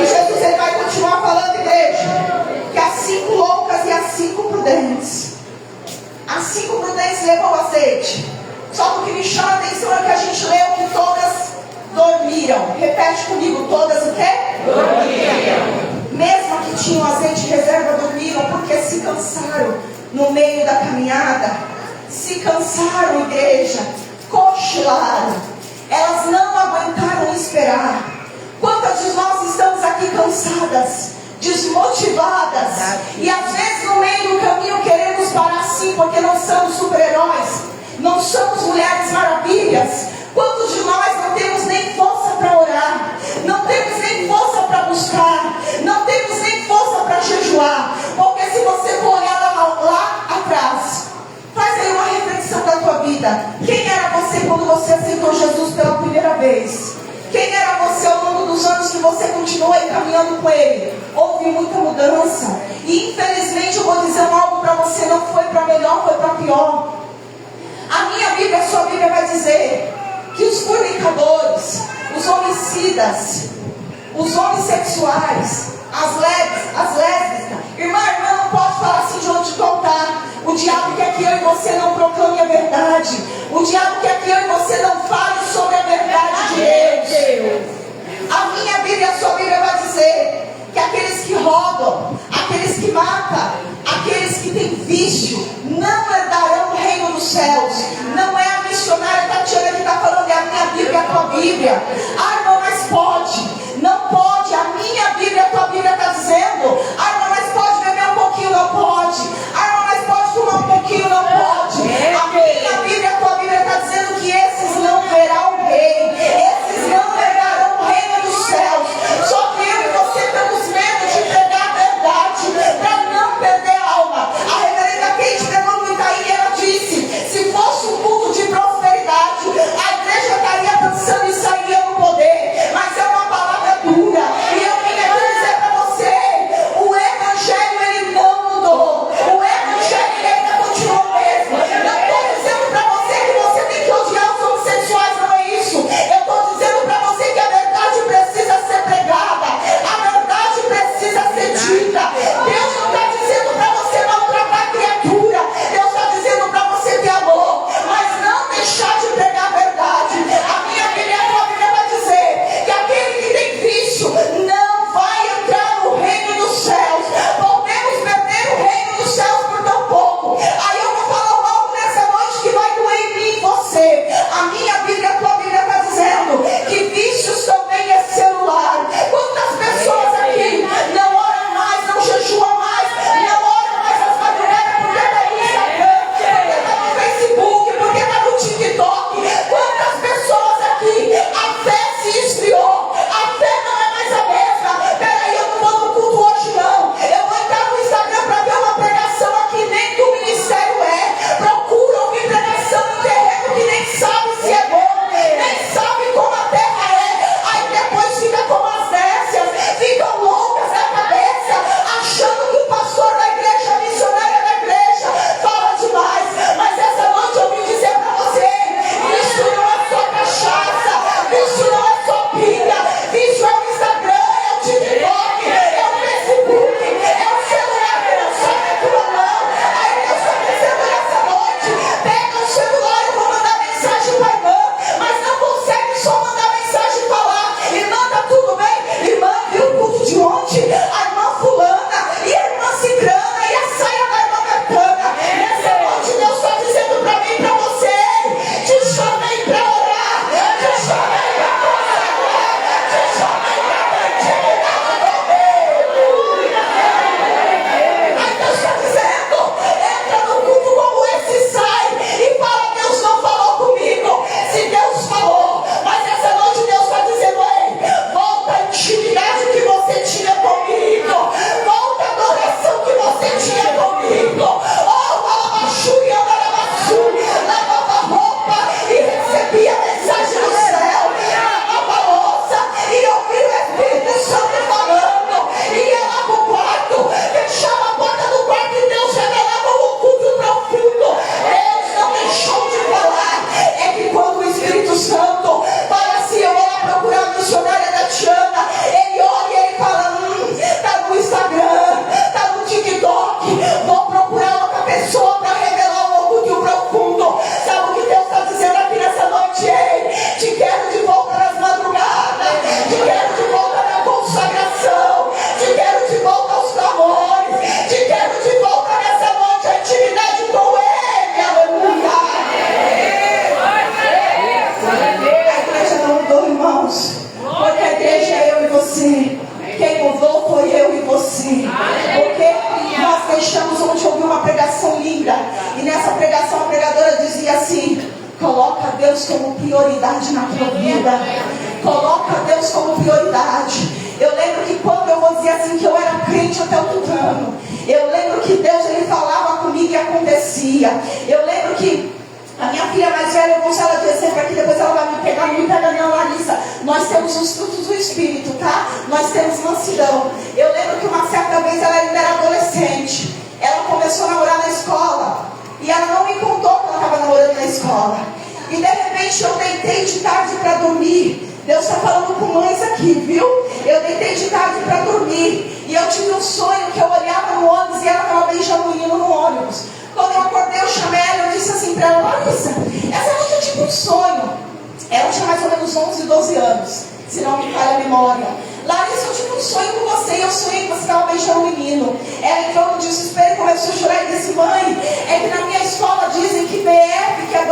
Speaker 2: E Jesus ele vai continuar falando, igreja, que as 5 loucas e as 5 prudentes. As 5 prudentes levou o azeite. Só que o que me chama a atenção é que a gente leu que todas dormiram. Repete comigo, todas o quê? Dormiram. Mesmo que tinham azeite de reserva, dormiram porque se cansaram no meio da caminhada. Se cansaram, igreja. Cochilaram. Elas não aguentaram esperar. Quantas de nós estamos aqui cansadas, desmotivadas, e às vezes no meio do caminho queremos parar sim, porque não somos super-heróis, não somos mulheres maravilhas. Quantos de nós não temos nem força para orar, não temos nem força para buscar, não temos nem força para jejuar? Porque se você for olhar lá atrás, faz aí uma reflexão da tua vida. Quem era você quando você aceitou Jesus pela primeira vez? Quem era você ao longo dos anos que você continuou aí caminhando com Ele? Houve muita mudança. E infelizmente eu vou dizer algo para você: não foi para melhor, foi para pior. A minha Bíblia, a sua Bíblia vai dizer que os fornicadores, os homicidas, os homossexuais, as lésbicas, irmã não pode falar assim de onde contar. O diabo quer que eu e você não proclame a verdade. O diabo quer que eu e você não fale sobre a verdade de Deus. A minha Bíblia, a sua Bíblia vai dizer que aqueles que roubam, aqueles que matam, aqueles que têm vício, não herdarão o reino dos céus. Não é a missionária Tatiana que está falando, é a minha Bíblia, a tua Bíblia. Ah, irmão, mas pode. Não pode. A minha Bíblia, a tua Bíblia está dizendo. Ah, irmão, mas pode beber um pouquinho? Não pode. Ah, irmão, mas pode fumar um pouquinho? Não pode. A minha Bíblia, a tua Bíblia está dizendo que esses não verão o rei. Esses não herdarão o reino dos céus. Só que eu e você temos medo de pregar a verdade, para não perder a alma. A reverenda Kate pegou no Itaí e ela disse: se fosse um culto de prosperidade, a igreja estaria dançando e sairia no poder. dizia assim: coloca Deus como prioridade na tua vida. Coloca Deus como prioridade. Eu lembro que quando eu vou dizer assim, que eu era crente até o tutano, eu lembro que Deus, Ele falava comigo e acontecia. Eu lembro que a minha filha mais velha, eu vou usar ela de exemplo aqui, depois ela vai me pegar, não me pega não, Larissa. Nós temos os frutos do Espírito, tá? Nós temos mansidão. Eu lembro que uma certa vez ela ainda era adolescente. Ela começou a namorar na escola. E ela não me contou que ela estava namorando na escola. E de repente eu deitei de tarde para dormir. Deus está falando com mães aqui, viu? Eu deitei de tarde para dormir. E eu tive um sonho que eu olhava no ônibus e ela estava beijando o menino no ônibus. Quando eu acordei, eu chamei ela, eu disse assim para ela: Larissa, essa noite eu tive um sonho. Ela tinha mais ou menos 11, 12 anos, se não me falha a memória. Larissa, eu tive um sonho com você, e eu sonhei que você estava beijando o menino. Ela entrou no desespero e começou a chorar e disse: mãe, é que na minha escola dizem que BF, que é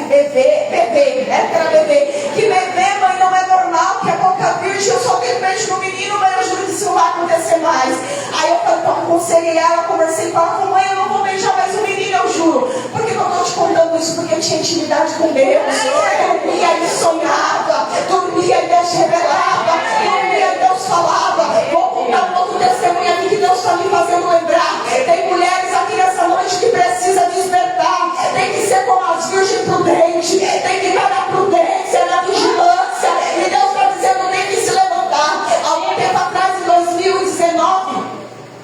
Speaker 2: bebê, né? Que era bebê, que bebê, mãe, não é normal, que é boca virgem. Eu só tenho beijo no menino, mas eu juro que isso não vai acontecer mais. Aí eu falei, aconselhei ela, conversei com ela, falei: mãe, eu não vou beijar mais o menino, eu juro. Por que eu estou te contando isso? Porque eu tinha intimidade com Deus. Dormia e sonhava, dormia e Deus revelava, dormia e Deus falava. Vou contar um outro testemunho aqui que Deus está me fazendo lembrar. Tem mulheres aqui nessa noite que precisam despertar. Tem que ser como as virgens prudentes. Tem que estar na prudência, na vigilância. E Deus está dizendo: tem que se levantar. Algum tempo atrás, em 2019,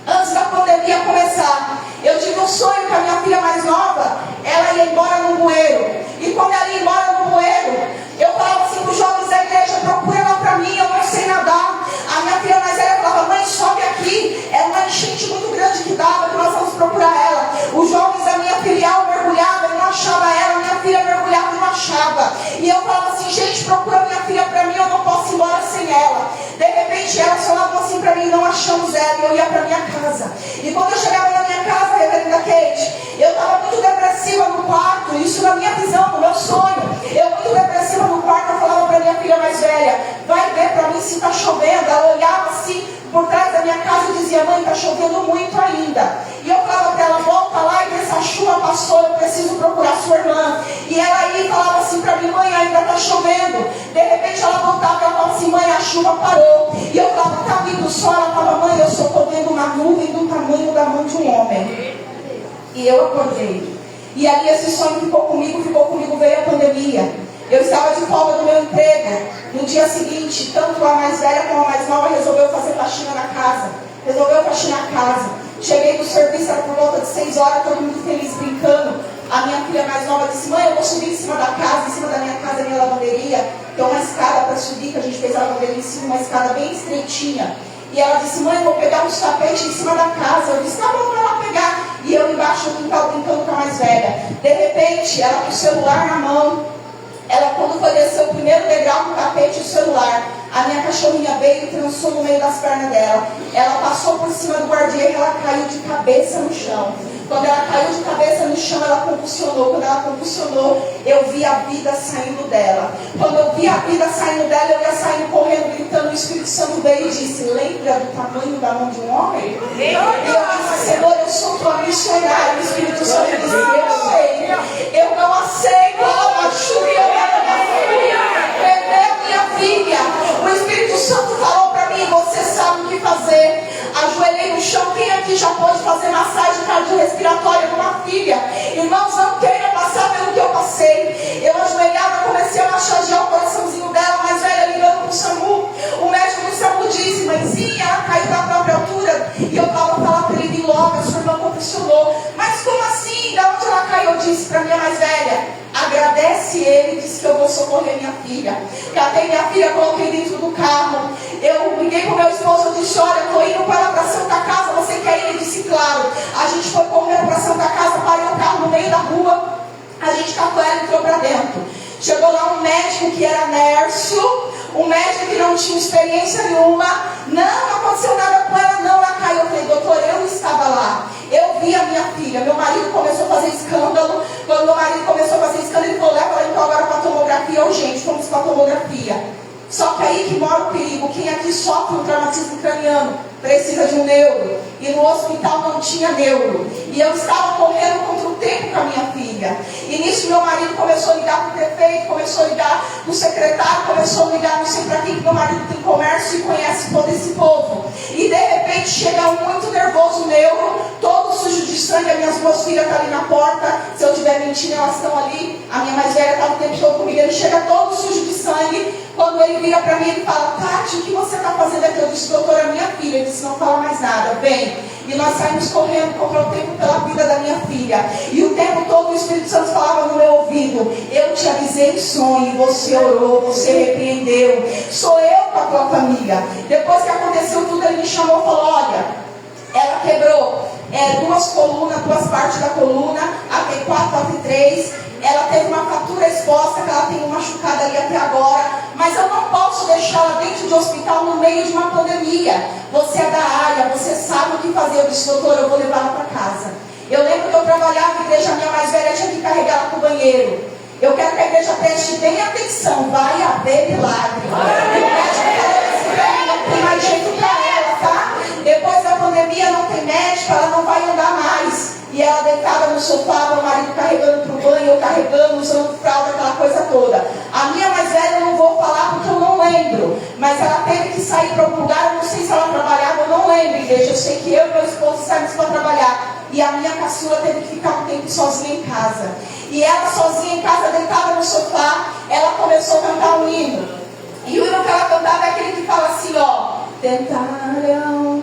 Speaker 2: antes da pandemia começar, eu tive um sonho com a minha filha mais nova. Ela ia embora no bueiro. E quando ela ia embora no bueiro, eu falava assim para os jovens da igreja: procura ela para mim, eu não sei nadar. A minha filha mais velha falava: mãe, sobe aqui. Era uma enchente muito grande que dava, que nós vamos procurar ela. Os jovens da minha filial mergulhavam e não achava ela. Minha filha mergulhava e não achava. E eu falava assim: gente, procura minha filha para mim, eu não posso ir embora sem ela. De repente ela falava assim para mim: não achamos ela. E eu ia para minha casa. E quando eu chegava na minha casa, reverenda Kate, eu estava muito depressiva no quarto. Isso na minha visão, no meu sonho. Eu muito depressiva no quarto, eu falava para minha filha mais velha: vai ver para mim se está chovendo. Ela olhava assim por trás da minha casa e dizia: mãe, está chovendo muito ainda. E eu falava para ela: volta lá e vê se a chuva passou, eu preciso procurar sua irmã. E ela ia e falava assim para mim: mãe, ainda está chovendo. De repente ela voltava e ela falava assim: mãe, a chuva parou. E eu falava: está vindo o sol? Ela falava: mãe, eu só estou vendo uma nuvem do tamanho da mão de um homem. E eu acordei. E ali esse sonho ficou comigo, veio a pandemia. Eu estava de folga do meu emprego. No dia seguinte, tanto a mais velha como a mais nova resolveu fazer faxina na casa. Resolveu faxinar a casa. Cheguei do serviço, era por volta de 6 horas, todo mundo feliz, brincando. A minha filha mais nova disse: mãe, eu vou subir em cima da casa. Em cima da minha casa, minha lavanderia. Tem uma escada para subir, que a gente fez a lavanderia em cima, uma escada bem estreitinha. E ela disse: mãe, eu vou pegar uns tapetes em cima da casa. Eu disse: tá bom, vai lá pegar. E eu embaixo no quintal brincando com a mais velha. De repente, ela com o celular na mão. Ela, quando foi descer o primeiro degrau do tapete, o celular, a minha cachorrinha veio e trançou no meio das pernas dela. Ela passou por cima do guardiã e ela caiu de cabeça no chão. Quando ela caiu de cabeça no chão, ela convulsionou. Quando ela convulsionou, eu vi a vida saindo dela. Quando eu vi a vida saindo dela, eu ia saindo correndo, gritando. O Espírito Santo veio e disse: lembra do tamanho da mão de um homem? E eu disse: Senhor, eu sou tua missionária. O Espírito Santo disse: eu sei. Eu não aceito a chuva. Perdeu minha filha. O Espírito Santo falou para mim: você sabe o que fazer. Ajoelhei no chão. Quem aqui já pode fazer massagem cardiorrespiratória com uma filha? Irmãos, não queira passar pelo que eu passei. Eu ajoelhava, comecei a massagear o coraçãozinho dela, mais velha, ligando para o SAMU. O médico do SAMU disse: mãezinha, ela caiu da própria altura. E eu estava falando para ele vir logo, a sua irmã convulsionou. Mas como assim? Da onde ela caiu? Eu disse para minha mais velha: agradece ele, disse que eu vou socorrer minha filha. Catei minha filha, coloquei dentro do carro. Eu liguei para o meu esposo, eu disse: olha, eu estou indo para a Santa Casa, você quer ir? Ele disse: claro. A gente foi correndo para a Santa Casa, parei o carro no meio da rua, a gente catou ela e entrou para dentro. Chegou lá um médico que era Nércio, um médico que não tinha experiência nenhuma. Não aconteceu nada com ela, não, ela caiu. Eu falei: doutor, eu estava lá. Eu vi a minha filha. Meu marido começou a fazer escândalo. Quando meu marido começou a fazer escândalo, ele falou: leva ela então agora para a tomografia urgente. Fomos para a tomografia. Só que aí que mora o perigo. Quem aqui sofre um traumatismo craniano precisa de um neuro. e no hospital não tinha neuro. E eu estava correndo contra o tempo com a minha filha. E nisso meu marido começou a ligar para o prefeito, começou a ligar para o secretário, começou a ligar não sei para quem, que meu marido tem comércio e conhece todo esse povo. E de repente chega um muito nervoso neuro, todo sujo de sangue, as minhas duas filhas estão ali na porta. Se eu estiver mentindo, elas estão ali. A minha mais velha está o tempo todo comigo, ele chega todo sujo de sangue. Quando ele vira para mim, ele fala: Tati, o que você está fazendo aqui? Eu disse: doutor, é minha filha. Ele disse: não fala mais nada, vem. E nós saímos correndo, comprou o tempo pela vida da minha filha. E o tempo todo o Espírito Santo falava no meu ouvido: eu te avisei em sonho, você orou, você repreendeu. Sou eu com a tua família. Depois que aconteceu tudo, ele me chamou e falou: olha, ela quebrou duas colunas, duas partes da coluna, AT4, AT3. Ela teve uma fratura exposta, que ela tem uma machucada ali até agora. Mas eu não posso deixá-la dentro de um hospital no meio de uma pandemia. Você é da área, você sabe o que fazer. Eu disse: doutor, eu vou levá-la para casa. Eu lembro que eu trabalhava na igreja, minha mais velha tinha que carregar ela para o banheiro. Eu quero que a igreja preste bem atenção. Vai haver milagre. O médico falou: não tem mais jeito para ela, tá? Depois da pandemia não tem médico, ela não vai andar mais. E ela deitada no sofá, meu marido carregando para o banho, eu carregando, usando fralda, aquela coisa toda. A minha mais velha eu não vou falar porque eu não lembro. Mas ela teve que sair para algum lugar, eu não sei se ela trabalhava, eu não lembro, igreja. Eu sei que eu e meu esposo saímos para trabalhar. E a minha caçula teve que ficar um tempo sozinha em casa. E ela sozinha em casa, deitada no sofá, ela começou a cantar um hino. E o hino que ela cantava é aquele que fala assim, ó: tentaram,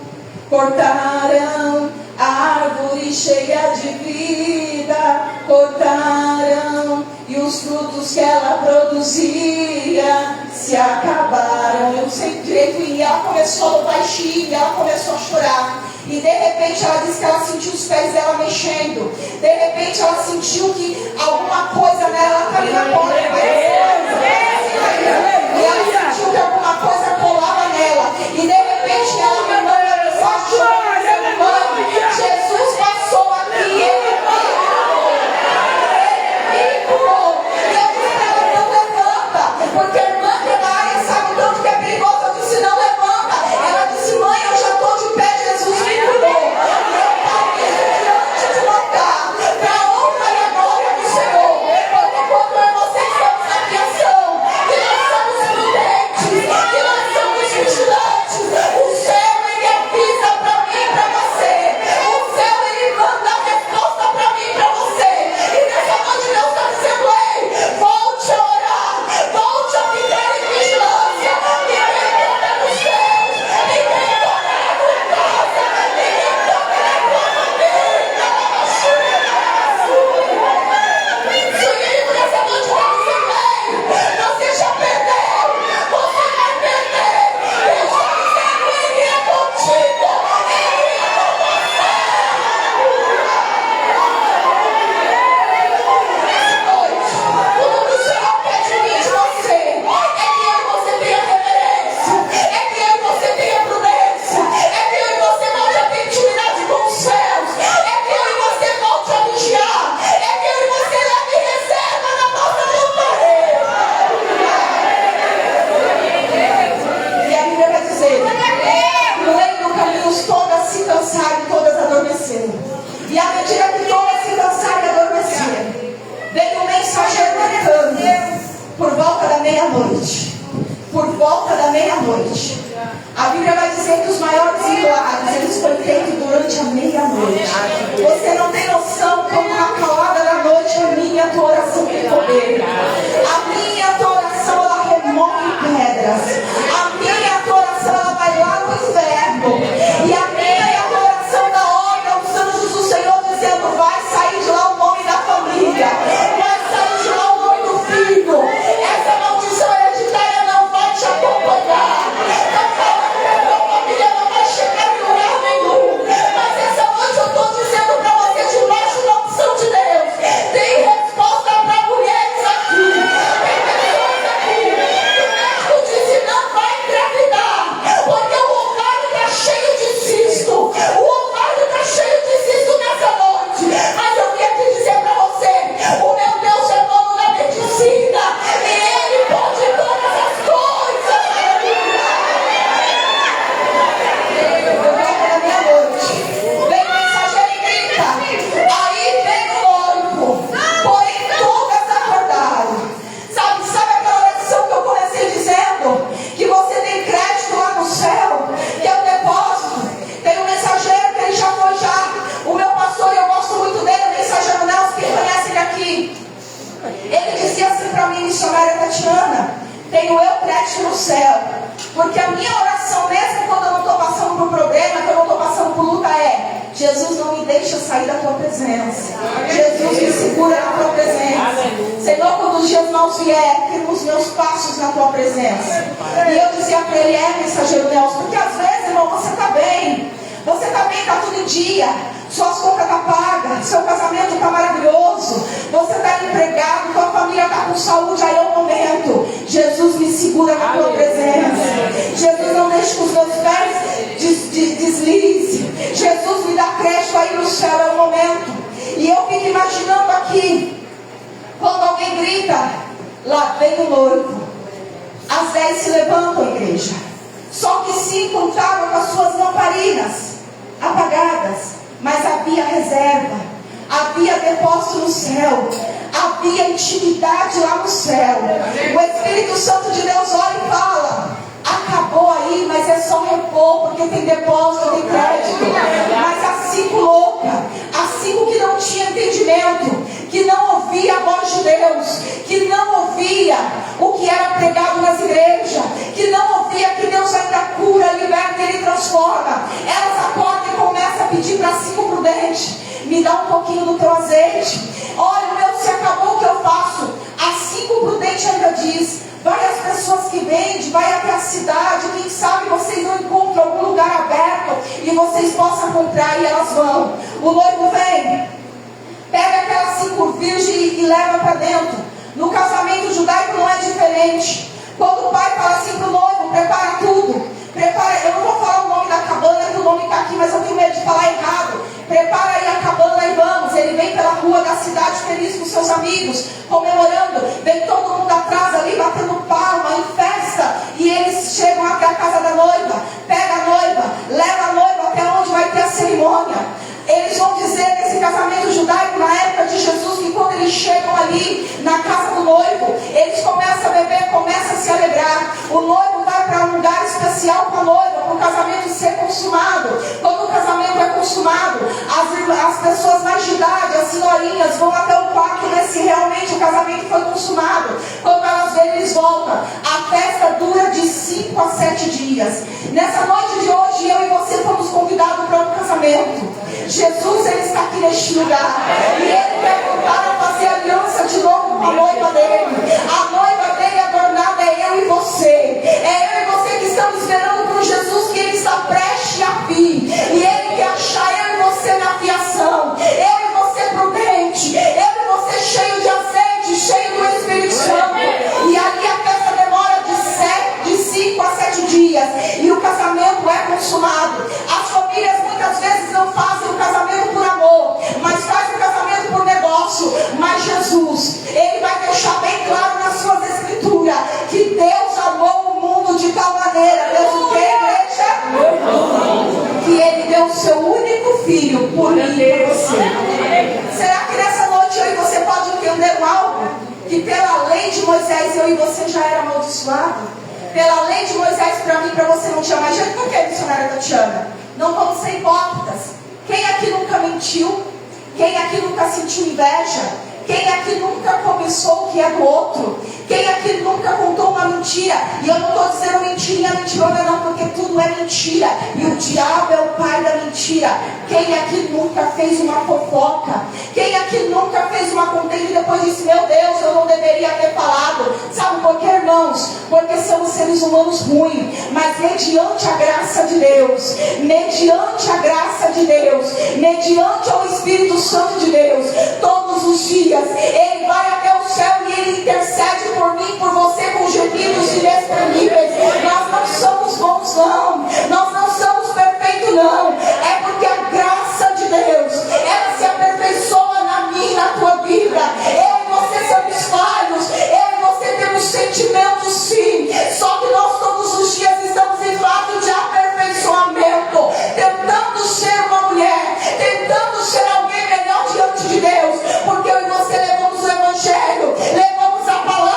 Speaker 2: cortaram a árvore cheia de vida, cortaram, e os frutos que ela produzia se acabaram. Eu não sei direito, e ela começou a louvar baixinho, ela começou a chorar. E de repente ela disse que ela sentiu os pés dela mexendo. De repente ela sentiu que alguma coisa nela estava ali na porta. E ela sentiu que alguma coisa colava nela. E de repente ela me mandou Jesus passou aqui e ele curou. Ele curou. E eu disse para ela: não levanta, porque a irmã que é da área sabe o tanto que é perigoso. Eu disse: não levanta. Ela disse: mãe, eu já estou de pé, Jesus me curou. E eu estava diante de lutar para a honra e a glória do Senhor. Porque quando eu e você estamos na criação, que nós somos prudentes, que nós somos vigilantes, o céu ele avisa para mim e para você. O céu ele manda a resposta para mim e para você. E nessa noite Deus está dizendo: ei, volte a orar, volte a viver em vigilância. Ninguém toca nos céus, ninguém toca na tua casa, ninguém toca na tua família. Seu inimigo nessa noite está dizendo: ei, você já perdeu, você vai perder. Deus está dizendo: ele é contigo, ele é com você. Nessa noite, tudo que o Senhor quer de mim e de você é que eu e você tenha reverência, é que eu e você tenha prudência, é que eu e você volte a ter intimidade com os céus, é que eu e você volte a vigiar, é que eu e você leve reserva na nossa lamparina. E a Bíblia vai dizer: no meio do caminho todas se cansaram e todas adormeceram. E à medida que todas se cansaram e adormeceram, veio um mensageiro gritando por volta da meia-noite. Por volta da meia-noite. A Bíblia vai dizer que os maiores milagres eles foram feitos durante a meia-noite. Você não tem noção como na calada da noite a minha tua oração tem poder. A minha tua oração ela remove pedras. A minha tua oração ela vai lá no inferno. E a minha e a tua oração da hora os anjos do Senhor dizendo: vai sair de lá o nome da família, vai sair de lá o nome do filho. Essa maldição hereditária não vai te acompanhar. A tua família não vai chegar em lugar nenhum. Mas essa noite eu estou dizendo para você de Porque a minha oração, mesmo quando eu não estou passando por problema, que eu não estou passando por luta, é: Jesus, não me deixa sair da tua presença. Jesus, me segura na tua presença. Senhor, quando os dias maus vier, firma os meus passos na tua presença. E eu dizia para ele: mensageiro Nelson, porque às vezes, irmão, você está bem. Você está bem, está tudo em dia. Suas contas estão pagas, seu casamento está maravilhoso, você está empregado, tua família está com saúde. Aí é o momento: Jesus, me segura na tua presença. Jesus, não deixe que os meus pés deslize. Jesus, me dá crédito aí no céu. É o momento. E eu fico imaginando aqui, quando alguém grita: lá vem o noivo. As 10 se levantam, igreja. Só que 5 estavam com as suas lamparinas apagadas. Mas havia reserva, havia depósito no céu, havia intimidade lá no céu. O Espírito Santo de Deus olha e fala: acabou aí, mas é só repor, porque tem depósito, tem crédito. Mas as 5 loucas, as 5 que não tinham entendimento, que não ouvia a voz de Deus, que não ouvia o que era pregado nas igrejas, que não ouvia que Deus ainda cura, liberta, Ele transforma, elas acordam e começam a pedir para 5 prudentes: me dá um pouquinho do teu azeite. Olha, o meu se acabou, o que eu faço? As 5 prudentes ainda diz: vai às pessoas que vendem, vai até a cidade, quem sabe vocês não encontram algum lugar aberto e vocês possam comprar. E elas vão. O noivo vem, pega aquelas 5 virgens e leva para dentro. No casamento judaico não é diferente. Quando o pai fala assim para o noivo: prepara tudo, prepara, eu não vou falar o nome da cabana, que o nome está aqui, mas eu tenho medo de falar errado. Prepara aí a cabana e vamos. Ele vem pela rua da cidade feliz com seus amigos, comemorando. Vem todo mundo atrás ali, batendo palma, em festa. E eles chegam até a casa da noiva, pega a noiva, leva a noiva até onde vai ter a cerimônia. Eles vão dizer nesse casamento judaico, na época de Jesus, que quando eles chegam ali na casa do noivo, eles começam a beber, começam a se alegrar. O noivo vai para um lugar especial com a noiva, para o casamento ser consumado. Quando o casamento é consumado, as pessoas mais de idade, as senhorinhas, vão até o quarto ver se realmente o casamento foi consumado. Quando elas veem, eles voltam. A festa dura de 5 a 7 dias. Nessa noite de hoje, eu e você fomos convidados para um casamento. Jesus, Ele está aqui neste lugar. E Ele quer voltar a fazer aliança de novo com a noiva dele. A noiva dele adornada é eu e você. É eu e você que estamos esperando por Jesus, que Ele está prestes a vir. E Ele quer achar eu e você na fiação. Eu e você prudente. Eu e você cheio de azeite, cheio do Espírito Santo. E ali a festa demora de 5 a 7 dias. E o casamento é consumado. As famílias muitas vezes não fazem o casamento por amor, mas fazem o casamento por negócio. Mas Jesus, Ele vai deixar bem claro nas suas escrituras que Deus amou o mundo de tal maneira. Deus o que, igreja? Que Ele deu o seu único filho por mim e por você. Será que nessa noite eu e você pode entender algo? Que pela lei de Moisés eu e você já era amaldiçoado? Pela lei de Moisés, para mim, para você não tinha mais jeito. Por que, missionária Tatiana? Não vamos ser hipócritas. Quem aqui nunca mentiu? Quem aqui nunca sentiu inveja? Quem aqui nunca cobiçou o que é do outro? Quem aqui nunca contou uma mentira? E eu não estou dizendo mentirinha, mentirona não, porque tudo é mentira. E o diabo é o pai da mentira. Quem aqui nunca fez uma fofoca? Quem aqui nunca fez uma contenda e depois disse: meu Deus, eu não deveria ter falado? Sabe por quê, irmãos? Porque somos seres humanos ruins. Mas mediante a graça de Deus, mediante a graça de Deus, mediante o Espírito Santo de Deus, todos os dias Ele vai até o céu e Ele intercede por mim, por você, com gemidos inexprimíveis. Nós não somos bons, não. Nós não somos perfeitos, não. É porque a graça de Deus, ela se aperfeiçoa na minha e na tua vida. Eu e você somos falhos. Eu e você temos sentimentos, sim. Só que nós todos os dias estamos em fato de aperfeiçoamento, tentando ser uma mulher, tentando ser alguém melhor diante de Deus. Porque eu e você levamos o Evangelho, levamos a palavra.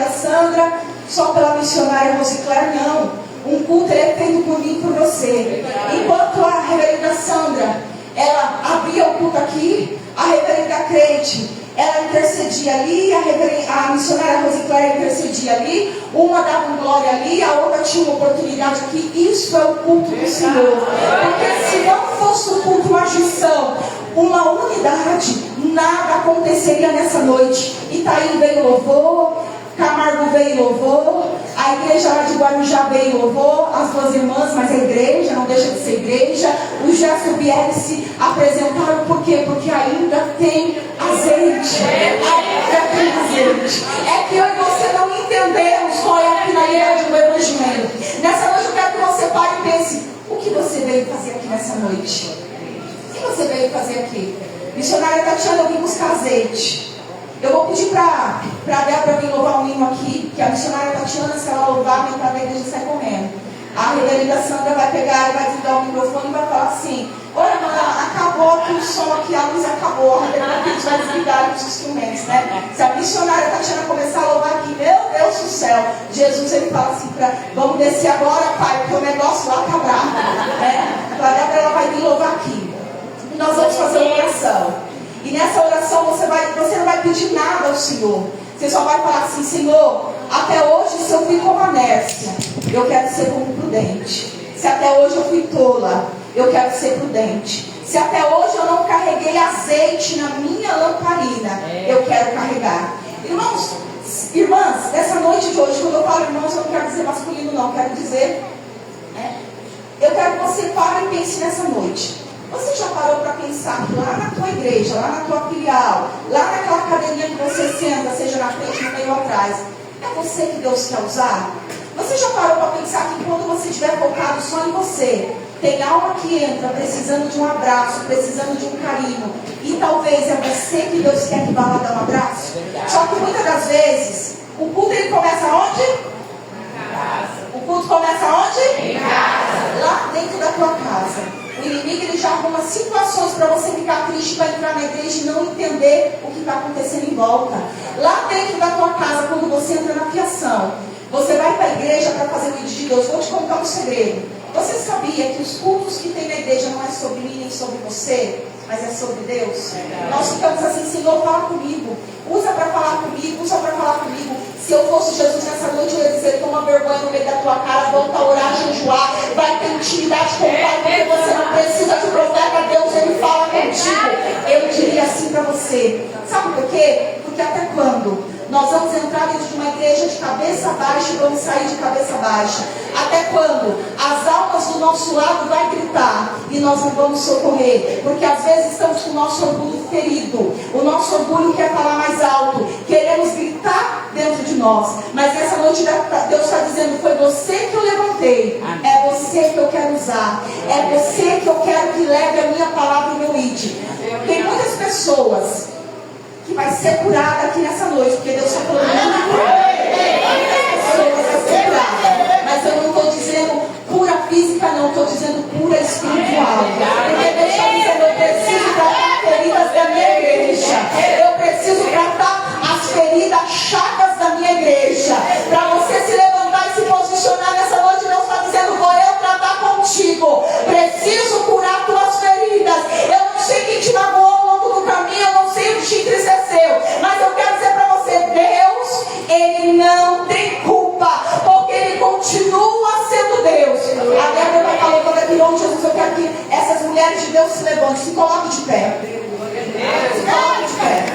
Speaker 2: reverenda Sandra, só pela missionária Rosicler, não. Um culto é feito por mim e por você. Enquanto a reverenda Sandra, ela abria o culto aqui, a reverenda Crente, ela intercedia ali, a missionária Rosicler intercedia ali, uma dava um glória ali, a outra tinha uma oportunidade aqui. Isso é o culto do Senhor. Porque se não fosse o culto, uma junção, uma unidade, nada aconteceria nessa noite. Itaí veio louvor, Camargo veio louvor, a igreja lá de Guarujá veio louvor, as duas irmãs, mas a igreja não deixa de ser igreja. Os Gerson Biel se apresentaram, por quê? Porque ainda tem azeite. Ainda tem azeite. É que eu e você não entendemos qual é a finalidade do evangelho. Nessa noite eu quero que você pare e pense: o que você veio fazer aqui nessa noite? O que você veio fazer aqui? Missionária Tatiana, eu vim buscar azeite. Eu vou pedir para a Débora vir louvar um hino aqui, que a missionária Tatiana, se ela louvar, vem para a igreja e sai correndo. A reverenda Sandra vai pegar e vai desligar o microfone e vai falar assim: olha, irmã, acabou aqui o som, aqui a luz acabou, a reverenda Crente vai desligar os instrumentos, né? Se a missionária Tatiana começar a louvar aqui, meu Deus do céu, Jesus, ele fala assim: vamos descer agora, pai, porque o negócio lá está bravo, né? Então a Débora, ela vai vir louvar aqui. E nós vamos fazer uma oração. E nessa oração você não vai pedir nada ao Senhor. Você só vai falar assim: Senhor, até hoje se eu fui como a Nércia, eu quero ser como prudente. Se até hoje eu fui tola, eu quero ser prudente. Se até hoje eu não carreguei azeite na minha lamparina, eu quero carregar. Irmãos, irmãs, nessa noite de hoje, quando eu falo irmãos, eu não quero dizer masculino não, quero dizer, eu quero que você pare e pense nessa noite. Você já parou para pensar que lá na tua igreja, lá na tua filial, lá naquela cadeirinha que você senta, seja na frente, no meio ou atrás, é você que Deus quer usar? Você já parou para pensar que quando você estiver focado só em você, tem alma que entra precisando de um abraço, precisando de um carinho, e talvez é você que Deus quer que vá lá dar um abraço? Só que muitas das vezes, o culto ele começa onde? Em casa. O culto começa onde? Em casa. Lá dentro da tua casa. O inimigo ele já arruma situações para você ficar triste, para entrar na igreja e não entender o que está acontecendo em volta. Lá dentro da tua casa, quando você entra na fiação, você vai para a igreja para fazer o pedido de Deus. Vou te contar um segredo. Você sabia que os cultos que tem na igreja não é sobre mim nem sobre você, mas é sobre Deus? Nós ficamos assim: Senhor, fala comigo. Usa para falar comigo, usa para falar comigo. Se eu fosse Jesus nessa noite, eu ia dizer: toma vergonha no meio da tua cara, volta a orar, jejuar, vai ter intimidade com o Pai, porque você não precisa de profeta, Deus, ele fala contigo. Eu diria assim para você: sabe por quê? Porque até quando nós vamos entrar dentro de uma igreja de cabeça baixa e vamos sair de cabeça baixa? Até quando as almas do nosso lado vai gritar e nós não vamos socorrer? Porque às vezes estamos com o nosso orgulho ferido, o nosso orgulho quer falar mais alto, queremos gritar dentro de nós. Mas nessa noite Deus está dizendo: foi você que eu levantei, é você que eu quero usar, é você que eu quero que leve a minha palavra e o meu id. Tem muitas pessoas que vai ser curada aqui nessa noite, porque Deus está falando pessoas vai ser curada. Mas eu não estou dizendo cura física, não, estou dizendo cura espiritual. Porque Deus está dizendo: eu preciso tratar as feridas da minha igreja, eu preciso tratar as feridas chagas da minha igreja. Para você se levantar e se posicionar nessa noite, Deus está dizendo: vou eu tratar contigo, preciso curar tuas feridas. Eu não sei quem te magoou ao longo do caminho, eu não sei o que te entristeceu, mas eu quero dizer para você: Deus, ele não tem culpa, porque ele continua sendo Deus. A Débora vai falando aqui: em nome de Jesus, eu quero que essas mulheres de Deus se levantem, se coloquem de pé. Se coloquem de pé.